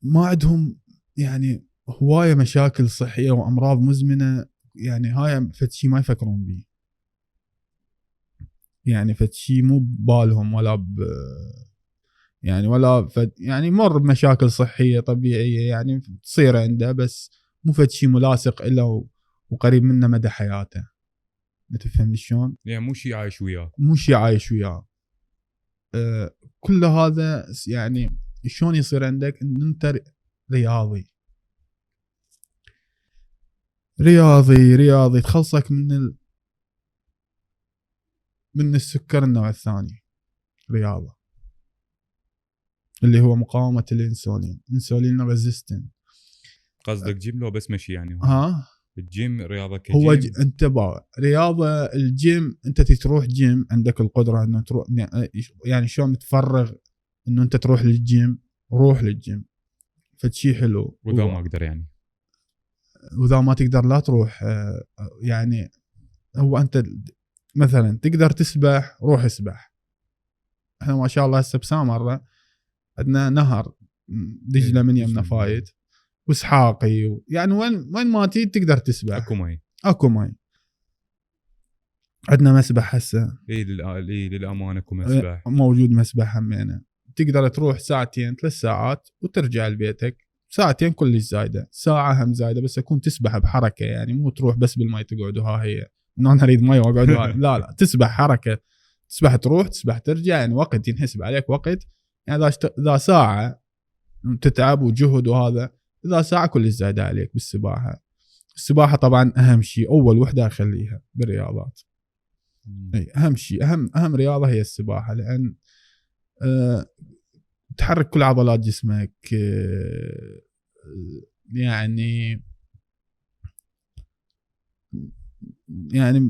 ما عندهم يعني هوايه مشاكل صحيه وامراض مزمنه يعني. هاي فد ما يفكرون به يعني، فد مو ببالهم ولا يعني ولا يعني مر بمشاكل صحيه طبيعيه يعني تصير عنده، بس مو فد شيء ملاصق له وقريب منه مدى حياته. ما تفهمني شلون؟ يعني مو شيء عايش وياه، مو شيء عايش وياه. كل هذا يعني شلون يصير عندك ان انت رياضي تخلصك من السكر النوع الثاني. رياضه اللي هو مقاومه الانسولين، انسولين ريزيستنت. قصدك جيم لو بس مشي يعني؟ الجيم رياضه كجيم هو انتبه رياضه الجيم انت تروح جيم عندك القدره انه تروح يعني شلون تفرغ انه انت تروح للجيم، روح للجيم فشي حلو. واذا ما اقدر يعني، واذا ما تقدر لا تروح يعني. هو انت مثلا تقدر تسبح روح اسبح. احنا ما شاء الله هسه بسامره عندنا نهر دجله من يمنا فايت واسحاقي يعني وين ما تقدر تسبح. اكو ماي عندنا مسبح هسه. للامانه اكو مسبح موجود، مسبح همينه تقدر تروح 2 3 ساعات وترجع لبيتك. 2 كلش زايده، ساعه هم زايده، بس اكون تسبح بحركه يعني، مو تروح بس بالماء تقعد وها هي انه انا اريد ماء واقعد لا تسبح حركه، تسبح تروح تسبح ترجع يعني، وقت ينحسب عليك وقت يعني. اذا ساعه تتعب وجهد وهذا، اذا ساعه كلش زايده عليك بالسباحه. السباحه طبعا اهم شيء، اول وحده اخليها بالرياضات. اهم شيء، اهم رياضه هي السباحه، لان تحرك كل عضلات جسمك يعني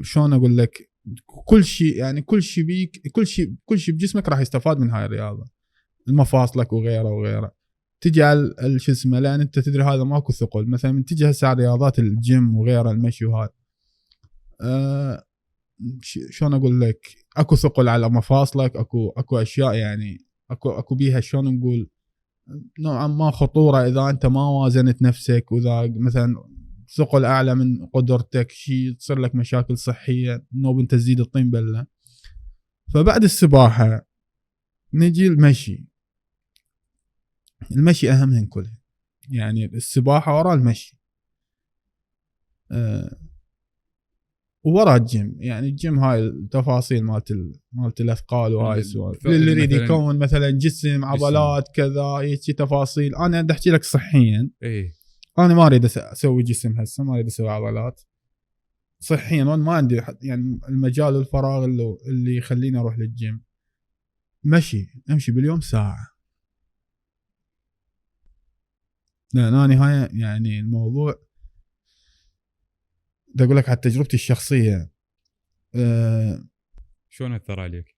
شلون اقول لك، كل شيء يعني كل شيء بيك، كل شيء بجسمك راح يستفاد من هاي الرياضه، المفاصلك وغيره. تجي على شو اسمه، لان انت تدري هذا ماكو ثقل. مثلا من تجي هسه على رياضات الجيم وغيره، المشي وهذا شلون اقول لك، اكو ثقل على مفاصلك، اكو اشياء يعني، اكو بيها شلون نقول نوعا ما خطوره اذا انت ما وازنت نفسك، واذا مثلا ثقل اعلى من قدرتك، شيء تصير لك مشاكل صحيه، نوب انت تزيد الطين بله. فبعد السباحه نجي المشي اهمهن كلها، يعني السباحه وراء المشي وورا الجيم. يعني الجيم هاي التفاصيل مالت الاثقال وهاي السوالف اللي يريد يكون مثلا جسم عضلات كذا هيك تفاصيل. انا بدي احكي لك صحيا انا ما اريد اسوي جسم هسه، ما اريد اسوي عضلات صحيا، وانا ما عندي يعني المجال الفراغ اللي يخليني اروح للجيم. امشي باليوم ساعه، لان انا هاي يعني الموضوع بدي اقول لك على تجربتي الشخصيه. شلون اثر عليك؟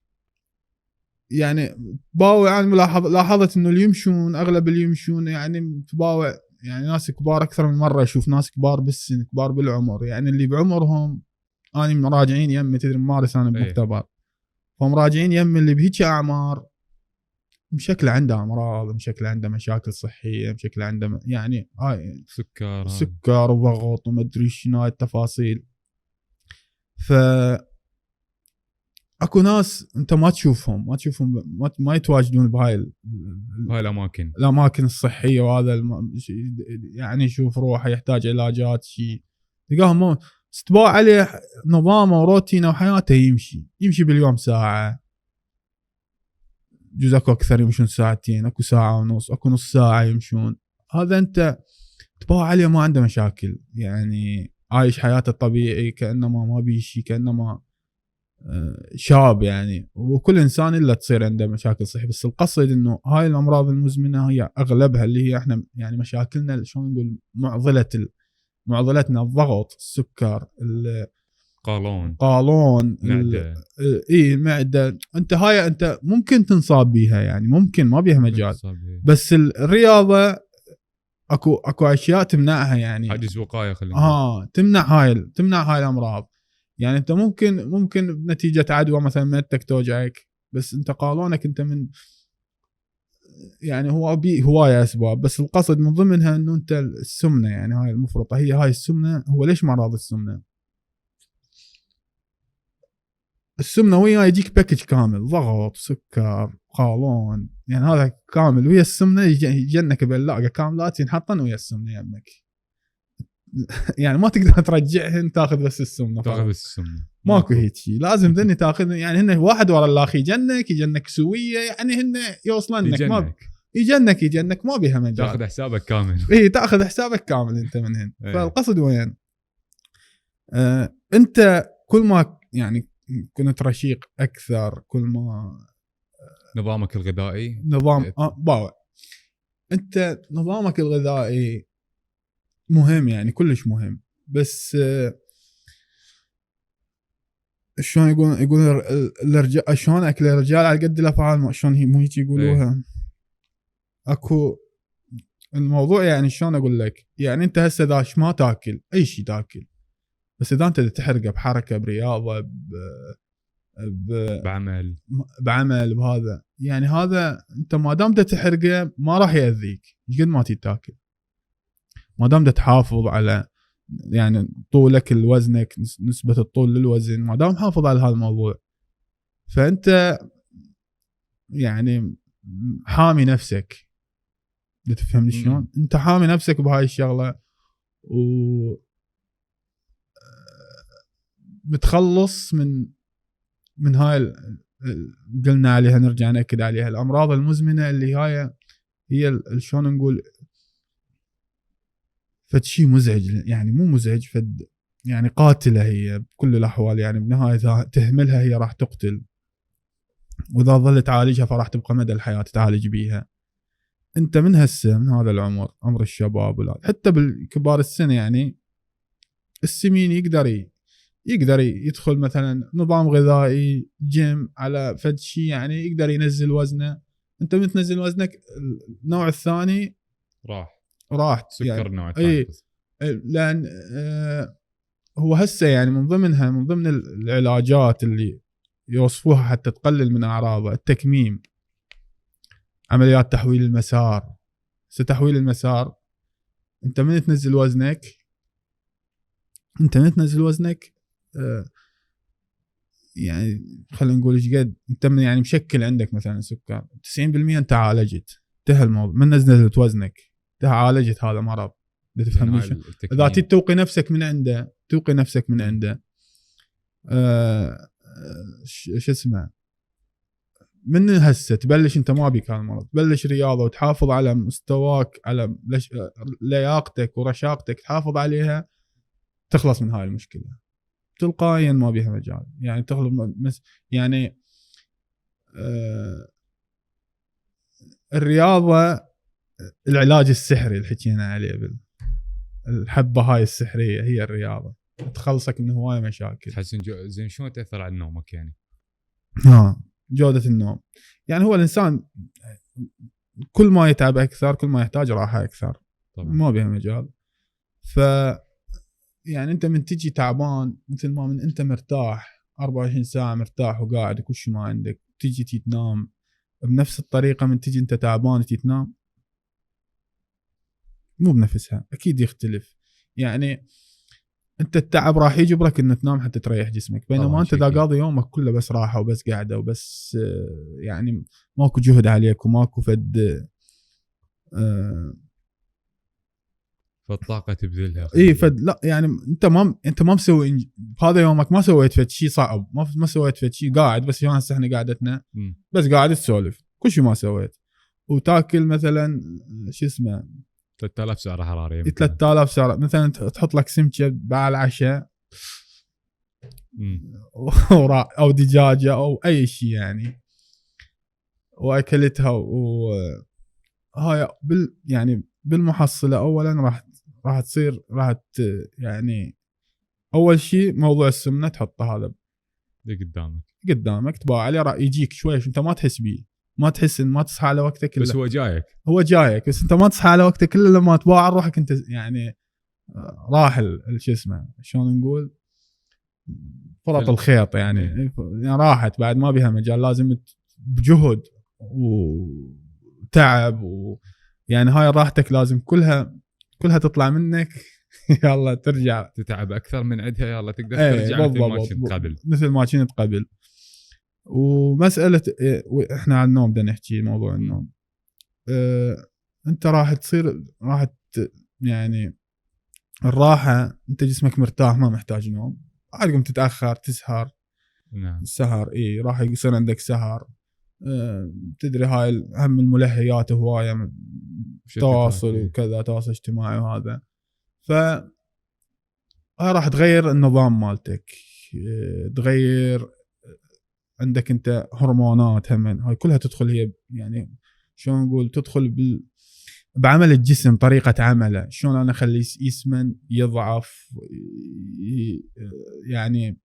يعني باوع انا لاحظت انه اغلب اللي يمشون يعني باوع، يعني ناس كبار اكثر من مره اشوف ناس كبار بالسن، كبار بالعمر، يعني اللي بعمرهم اني مراجعين يمي، تدري ممارس انا بمختبر، فمراجعين يمي اللي بهيك اعمار بشكل عنده امراض، بشكل عنده مشاكل صحيه، بشكل عنده يعني هاي سكر وضغط وما ادري شنو التفاصيل. ف اكو ناس انت ما تشوفهم ما يتواجدون بهاي الاماكن الصحيه، وهذا يعني يشوف روحه يحتاج علاجات شيء، تلقاهم استباع عليه نظامه وروتينه وحياته، يمشي باليوم ساعه، جزء اكو اكثر يمشون ساعتين، اكو ساعه ونص، اكو نص ساعه يمشون. هذا انت تباع عليه ما عنده مشاكل، يعني عايش حياته طبيعي كانما ما بيشي، كانما شاب يعني. وكل انسان الا تصير عنده مشاكل صحيه، بس القصد انه هاي الامراض المزمنه هي اغلبها اللي هي احنا يعني مشاكلنا شلون نقول معضلتنا الضغط، السكر، قولون معده، المعده. انت ممكن تنصاب بيها، يعني ممكن ما بيها مجال، بس الرياضه اكو اشياء تمنعها، يعني حاجز وقايه خلينا تمنع هاي الامراض. يعني انت ممكن بنتيجه عدوى مثلا معدتك توجعك، بس انت قولونك انت من يعني هو هوايه اسباب، بس القصد من ضمنها انه انت السمنه، يعني هاي المفرطه، هاي السمنه. هو ليش مرض السمنه وياه يجيك باكج كامل، ضغط، سكر، قولون، يعني هذا كامل ويا السمنه، يجنك بلاقه كاملات ينحطن ويا السمنه يمك. يعني ما تقدر ترجعهن، تاخذ بس السمنه، ماكو هيك شيء، لازم ذني تاخذ، يعني هن واحد ورا الاخر يجنك سويه، يعني هن يوصلنك يجنك ما بيها مجال، تاخذ حسابك كامل. تاخذ حسابك كامل انت منهن. فالقصد وين انت كل ما يعني كنت رشيق اكثر، كل ما نظامك الغذائي باوع. انت نظامك الغذائي مهم، يعني كلش مهم، بس شلون يقول الرجال، شلون اكل الرجال على قد الافعال، شلون هي مو هيك يقولوها. اكو الموضوع يعني شلون اقول لك، يعني انت هسه اذا ما تاكل اي شيء تاكل، بس اذا انت تحرقه بحركه، برياضه، بعمل بهذا، يعني هذا انت ما دام تحرقه ما راح ياذيك قد ما تاكل، ما دام تحافظ على يعني طولك لوزنك، نسبة الطول للوزن، ما دام حافظ على هذا الموضوع، فأنت يعني حامي نفسك. تفهمني شلون؟ أنت حامي نفسك بهاي الشغلة، و متخلص من هاي قلنا عليها، نرجع نأكد عليها، الأمراض المزمنة اللي هي شلون نقول فد شيء مزعج، يعني مو مزعج، فد يعني قاتلة هي بكل الأحوال، يعني بنهاية تهملها هي راح تقتل، وإذا ظلت تعالجها فراح تبقى مدى الحياة تتعالج بيها. أنت من هسه، من هذا العمر، عمر الشباب، حتى بالكبار السن، يعني السمين يقدر يدخل مثلا نظام غذائي، جيم، على فد شيء، يعني يقدر ينزل وزنه. أنت من تنزل وزنك النوع الثاني راح سكر يعني النوع الثاني، لأن هو هسه يعني من ضمن العلاجات اللي يوصفوها حتى تقلل من أعراضه التكميم، عمليات تحويل المسار. ستحويل المسار، أنت من تنزل وزنك انت من تنزل وزنك يعني خلينا نقول ايش قد انت يعني مشكل عندك مثلا سكر 90% انت عالجت، انتهى الموضوع. من نزلت وزنك انت عالجت هذا مرض. تفهم اذا توقي نفسك من عنده، توقي نفسك من عنده شو اسمه، من هسه تبلش انت ما بيك هالمرض، تبلش رياضه وتحافظ على مستواك، على لياقتك ورشاقتك تحافظ عليها، تخلص من هاي المشكله تلقائيا، ما بيها مجال. يعني تخلص يعني الرياضه العلاج السحري اللي حكينا عليه، الحبه هاي السحريه هي الرياضه، تخلصك من هوايه مشاكل. تحسن زين شلون تاثر على نومك يعني؟ جوده النوم يعني هو الانسان كل ما يتعب اكثر كل ما يحتاج راحه اكثر طبعا. ما بيها مجال. ف يعني انت من تجي تعبان مثل ما من انت مرتاح 24 ساعه مرتاح وقاعد وكل شيء ما عندك، تجي تنام بنفس الطريقه من تجي انت تعبان تنام، مو بنفسها، اكيد يختلف. يعني انت التعب راح يجبرك انك تنام حتى تريح جسمك، بينما انت اذا قاضي يومك كله بس راحه وبس قاعده وبس يعني ماكو جهد عليك وماكو فد فالطاقه تبذلها. اي فد لا يعني انت ما مسوي بهذا يومك، ما سويت فد شيء صعب، ما سويت فد شيء، قاعد بس اليوم هسه احنا قعدتنا بس قاعد تسولف كل شيء ما سويت، وتاكل مثلا شو اسمه 3000 سعره حراريه، 3000 سعره مثلا، تحط لك سمكه بعد العشاء او دجاجه او اي شيء يعني، واكلتها وهاي يعني بالمحصله اولا راح تصير يعني اول شيء موضوع السمنه تحطه هذا قدامك تباع عليه، راح يجيك شوي انت ما تحس بيه، ما تحس ان ما تصحى على وقتك، بس هو جايك بس انت ما تصحى على وقتك الا لما تباع روحك انت يعني راح شو اسمه شلون نقول فرط الخيط يعني راحت بعد ما بيها مجال، لازم بجهد وتعب يعني هاي راحتك لازم كلها تطلع منك يلا ترجع تتعب اكثر من عندها، يلا تقدر ترجع مثل ما كنت قبل. ومساله احنا عن النوم بدنا نحكي موضوع النوم. انت راح يعني الراحه، انت جسمك مرتاح ما محتاج نوم، عاد قم تتاخر تسهر. نعم. السهر راح يصير عندك سهر. تدري هاي هم الملهيات هوايه، تواصل وكذا، تواصل اجتماعي وهذا، ف راح تغير النظام مالتك، تغير عندك انت هرمونات هم هاي كلها تدخل، هي يعني شلون نقول تدخل بعمل الجسم، طريقة عمله، شلون انا اخليه يسمن يضعف، يعني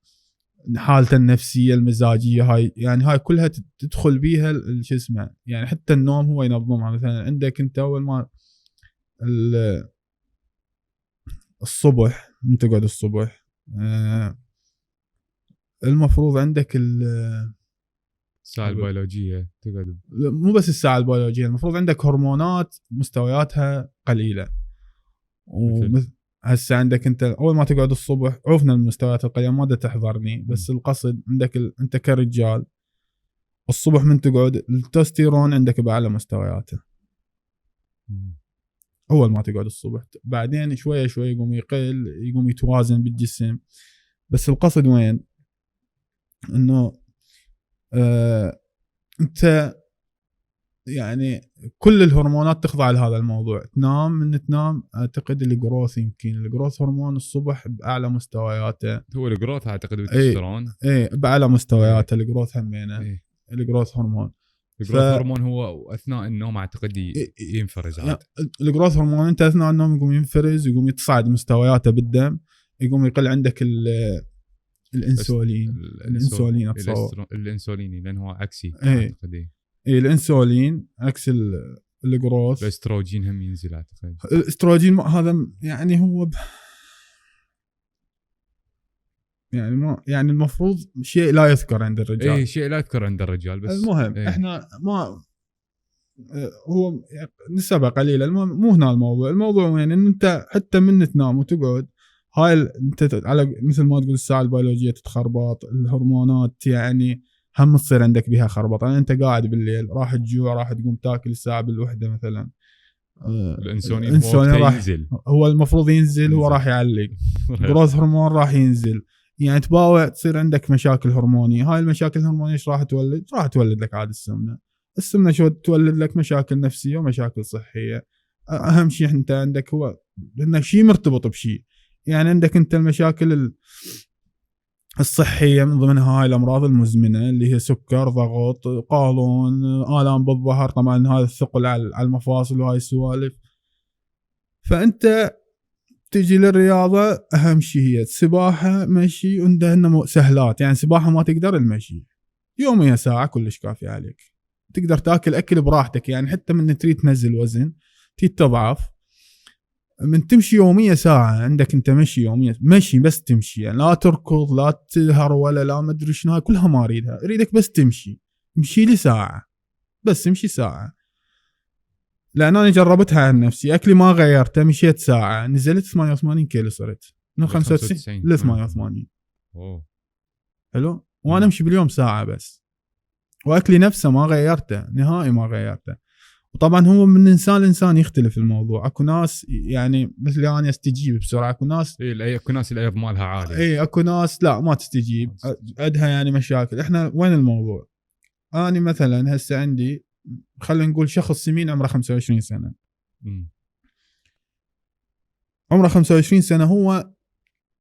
حالته النفسية المزاجية، هاي يعني هاي كلها تدخل بيها شو اسمه يعني. حتى النوم هو ينظمها، مثلا عندك انت اول ما الصبح انت تقعد الصبح المفروض عندك الساعة البيولوجية تقعد، مو بس الساعة البيولوجية، المفروض عندك هرمونات مستوياتها قليلة. هسه عندك انت اول ما تقعد الصبح، عرفنا المستويات القليلة ما دا تحضرني، بس القصد عندك انت كرجال الصبح من تقعد التستيرون عندك بأعلى مستوياته اول ما تقعد الصبح، بعدين شوية شوية يقوم يقل، يقوم يتوازن بالجسم. بس القصد وين؟ انه انت يعني كل الهرمونات تخضع لهذا الموضوع. تنام من تنام اعتقد الجروث، يمكن الجروث هرمون الصبح باعلى مستوياته، هو الجروث اعتقد بالتستيرون باعلى مستوياته الجروث همينه الجروث هرمون. الجروث هرمون هو اثناء النوم اعتقد ينفرز عاد. الجروث هرمون انت اثناء النوم يقوم ينفرز، يقوم يتصاعد مستوياته بالدم، يقوم يقل عندك الانسولين اتصور الانسولين لانه هو عكسي اعتقد. الانسولين عكس الجروث. الاستروجين هم ينزل اعتقد. الاستروجين هذا يعني هو يعني ما يعني المفروض شيء لا يذكر عند الرجال. شيء لا يذكر عند الرجال، بس المهم احنا ما هو نسبة قليلة. المهم مو هنا الموضوع وين، ان انت حتى من تنام وتقعد هاي انت على مثل ما تقول الساعه البيولوجيه تتخربط، الهرمونات يعني هم تصير عندك بها خربطه. يعني انت قاعد بالليل راح تجوع راح تقوم تاكل الساعه بالوحده مثلا، الانسولين راح ينزل، هو المفروض ينزل هو راح يعلق جروث هرمون راح ينزل، يعني تباوع تصير عندك مشاكل هرمونيه. هاي المشاكل الهرمونيه ايش راح تولد؟ راح تولد لك عاد السمنه شو تولد لك مشاكل نفسيه ومشاكل صحيه. اهم شيء انت عندك هو انك شيء مرتبط بشيء، يعني عندك انت المشاكل الصحيه من ضمنها هاي الامراض المزمنه اللي هي سكر، ضغط، قولون، الام بالظهر، طبعا هذا الثقل على المفاصل وهاي السوالف. فانت تجي للرياضه اهم شيء هي السباحه، مشي، عندنا سهلات، يعني سباحه ما تقدر، المشي يوميا ساعه كلش كافي عليك. تقدر تاكل اكل براحتك، يعني حتى من تريد تنزل وزن تريد تضعف من تمشي يوميا ساعه، عندك انت مشي يوميا، مشي بس تمشي، يعني لا تركض لا تهر ولا لا ما ادري شنو، هاي كلها ما اريدك بس تمشي، امشي لي ساعه بس، امشي ساعه. لان انا جربتها عن نفسي، اكلي ما غيرته، مشيت ساعه نزلت 88 كيلو، صرت من 95 ل 88. اوه حلو. وانا امشي باليوم ساعه بس، واكلي نفسه ما غيرته نهائي، ما غيرته. وطبعا هو من انسان لانسان يختلف الموضوع، اكو ناس يعني مثل انا استجيب بسرعه، اكو ناس اكو ناس الايض مالها عالي، اكو ناس لا ما تستجيب، عندها يعني مشاكل. احنا وين الموضوع؟ انا مثلا هسه عندي خلينا نقول شخص سمين عمره 25 سنه، عمره 25 سنه، هو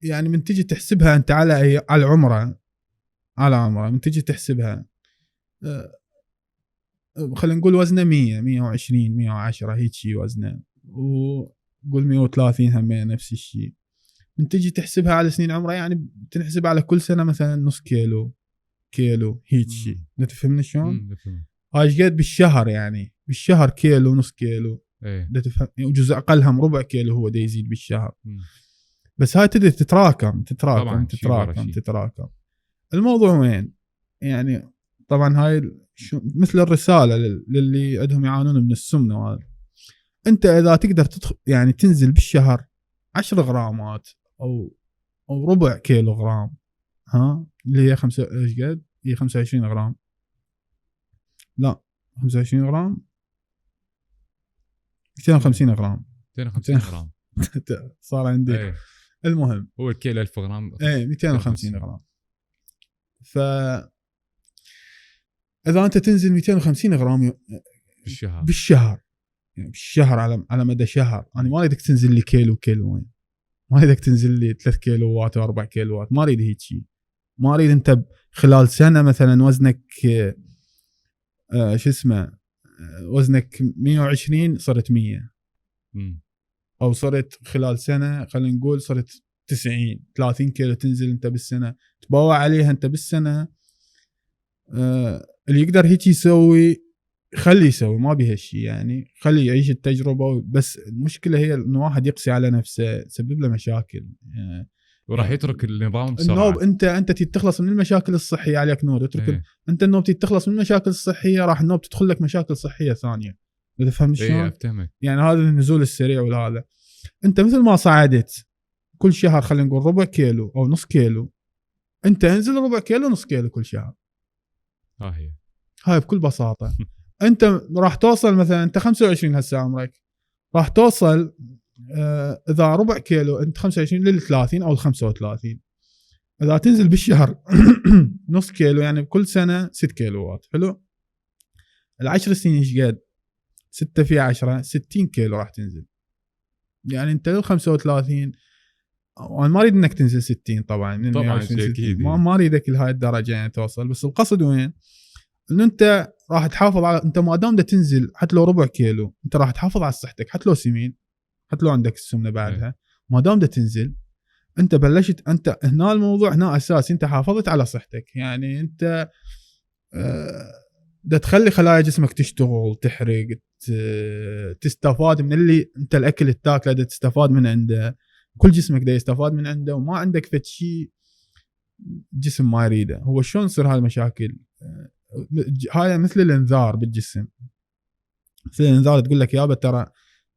يعني من تجي تحسبها انت على عمره، من تجي تحسبها خلينا نقول وزنه 100 120 110 هيك شيء وزنه، وقول 130 هم نفس الشيء. من تجي تحسبها على سنين عمره، يعني تنحسب على كل سنه مثلا نص كيلو هيك شيء. تفهمني شلون؟ هاي ايش قد بالشهر؟ يعني بالشهر كيلو، نص كيلو، تفهم؟ وجزء اقلهم ربع كيلو هو دا يزيد بالشهر. بس هاي تدري تتراكم. الموضوع وين؟ يعني طبعا هاي مثل الرساله للي عندهم يعانون من السمنه، وهذا انت اذا تقدر يعني تنزل بالشهر 10 غرامات او ربع كيلو غرام، اللي هي ايش قد؟ هي 25 غرام، لا 25 غرام 250 غرام صار عندي. المهم هو الكيلو 1000 غرام 250 غرام. ف اذا انت تنزل 250 غرام بالشهر يعني بالشهر على مدى شهر، انا ما اريدك تنزل لي كيلوين، ما اريدك تنزل لي 3 كيلوات و4 كيلوات، ما اريد هيك شيء. ما اريد انت خلال سنه مثلا وزنك وزنك 120 صرت 100 او صرت خلال سنه خلينا نقول صرت 90 30 كيلو تنزل انت بالسنه، تباوع عليها انت بالسنه. اللي يقدر هيك يسوي خلي يسوي، ما بيها شيء، يعني خلي يعيش التجربه. بس المشكله هي انه واحد يقسي على نفسه تسبب له مشاكل، وراح يترك النظام بسرعه. النوب انت تتخلص من المشاكل الصحيه عليك نور، اترك انت النوب تتخلص من المشاكل الصحيه، راح النوب تدخل لك مشاكل صحيه ثانيه. تفهم شلون؟ يعني هذا النزول السريع وهذا، انت مثل ما صعدت كل شهر خلينا نقول ربع كيلو او نص كيلو، انت انزل ربع كيلو نص كيلو كل شهر. هاي بكل بساطه. انت راح توصل مثلا انت 25 هسه عمرك، راح توصل اذا ربع كيلو انت 25 لل 30 او ال 35. اذا تنزل بالشهر نص كيلو يعني بكل سنه 6 كيلوات. حلو. ال10 سنين ايش قد؟ 6 في 10 60 كيلو راح تنزل. يعني انت لل 35 وانا ما اريد انك تنزل 60 طبعا من 120 ما اريدك لهاي الدرجه يعني توصل. بس القصد وين؟ انه انت راح تحافظ على، انت ما دام تنزل حتى لو ربع كيلو انت راح تحافظ على صحتك، حتى لو سمين، حتى لو عندك السمنه بعدها، ما دام تنزل انت بلشت، انت هنا الموضوع هنا اساسي، انت حافظت على صحتك. يعني انت ده تخلي خلايا جسمك تشتغل، تحرق، تستفاد من اللي انت الاكل اللي تاكله، ده تستفاد من عنده، كل جسمك ده يستفاد من عنده، وما عندك فد شيء جسم ما يريده. هو شلون تصير هاي المشاكل؟ هاي مثل الانذار بالجسم، مثل الانذار تقول لك يابا ترى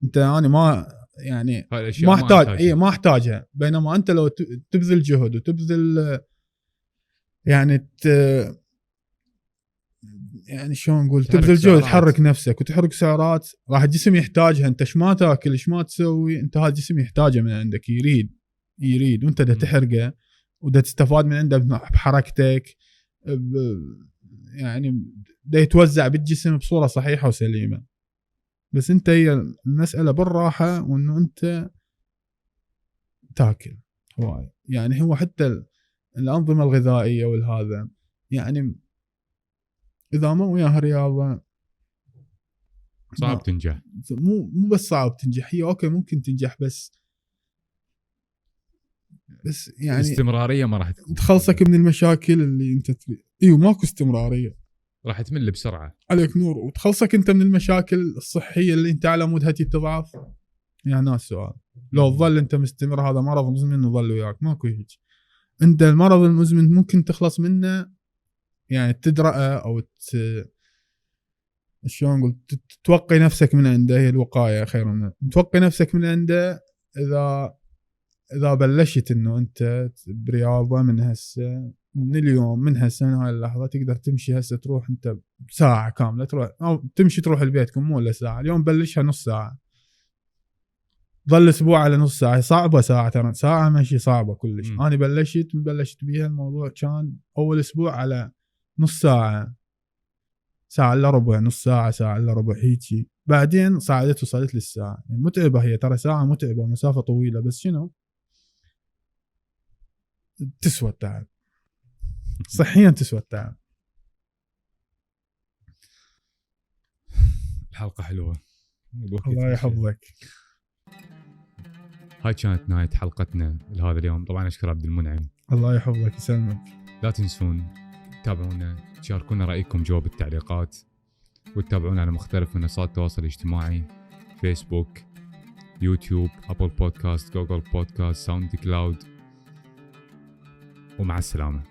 انت، انا ما يعني ما احتاج ما احتاجها. بينما انت لو تبذل جهد وتبذل يعني يعني شلون نقول تبذل جهد تحرك نفسك وتحرك سعرات، راح الجسم يحتاجها. انت ايش ما تاكل ايش ما تسوي، انت هذا الجسم يحتاجه من عندك، يريد وانت دا تحرقه ودا تستفاد من عنده بحركتك، يعني دا يتوزع بالجسم بصورة صحيحة وسليمة. بس انت هي المسألة بالراحة، وانه انت تاكل هواي. يعني هو حتى الأنظمة الغذائية والهذا يعني إذا ما وياها رياضة صعب تنجح. مو بس صعب تنجح، هي أوكي ممكن تنجح بس يعني الاستمرارية ما راح تخلصك من المشاكل اللي انت ماكو استمرارية، راح تمل بسرعة. عليك نور. وتخلصك انت من المشاكل الصحية اللي انت على مودها تضعف. يعني ناس سؤال لو تظل انت مستمر هذا مرض مزمن وظل وياك ماكو هيك. انت المرض المزمن ممكن تخلص منه، يعني تدرأه او شلون نقول توقي نفسك من عنده. هي الوقاية خير منه. توقي نفسك من عنده اذا بلشت انه انت برياضة من هسه، من اليوم، من هسه، من هاي اللحظة تقدر تمشي هسه تروح انت ساعة كاملة تروح، او تمشي تروح لبيتكم مو الا ساعة. اليوم بلشها نص ساعة، ظل اسبوع على نص ساعة. صعبة ساعة، ترى ساعة ماشي صعبة كلش. انا بلشت بيها الموضوع كان اول اسبوع على نص ساعة، ساعة الا ربع، نص ساعة، ساعة الا ربع هيجي. بعدين صعدت وصلت للساعة. يعني متعبة هي، ترى ساعة متعبة، مسافة طويلة، بس شنو تسوى التعب، صحيا تسوى التعب. الحلقة حلوة، الله يحفظك. هاي كانت نهاية حلقتنا لهذا اليوم. طبعا أشكر عبد المنعم. الله يحفظك يسلمك. لا تنسون تتابعونا، تشاركونا رأيكم جوا بالتعليقات، وتتابعونا على مختلف منصات التواصل الاجتماعي: فيسبوك، يوتيوب، أبل بودكاست، جوجل بودكاست، ساوند كلاود. ومع السلامة.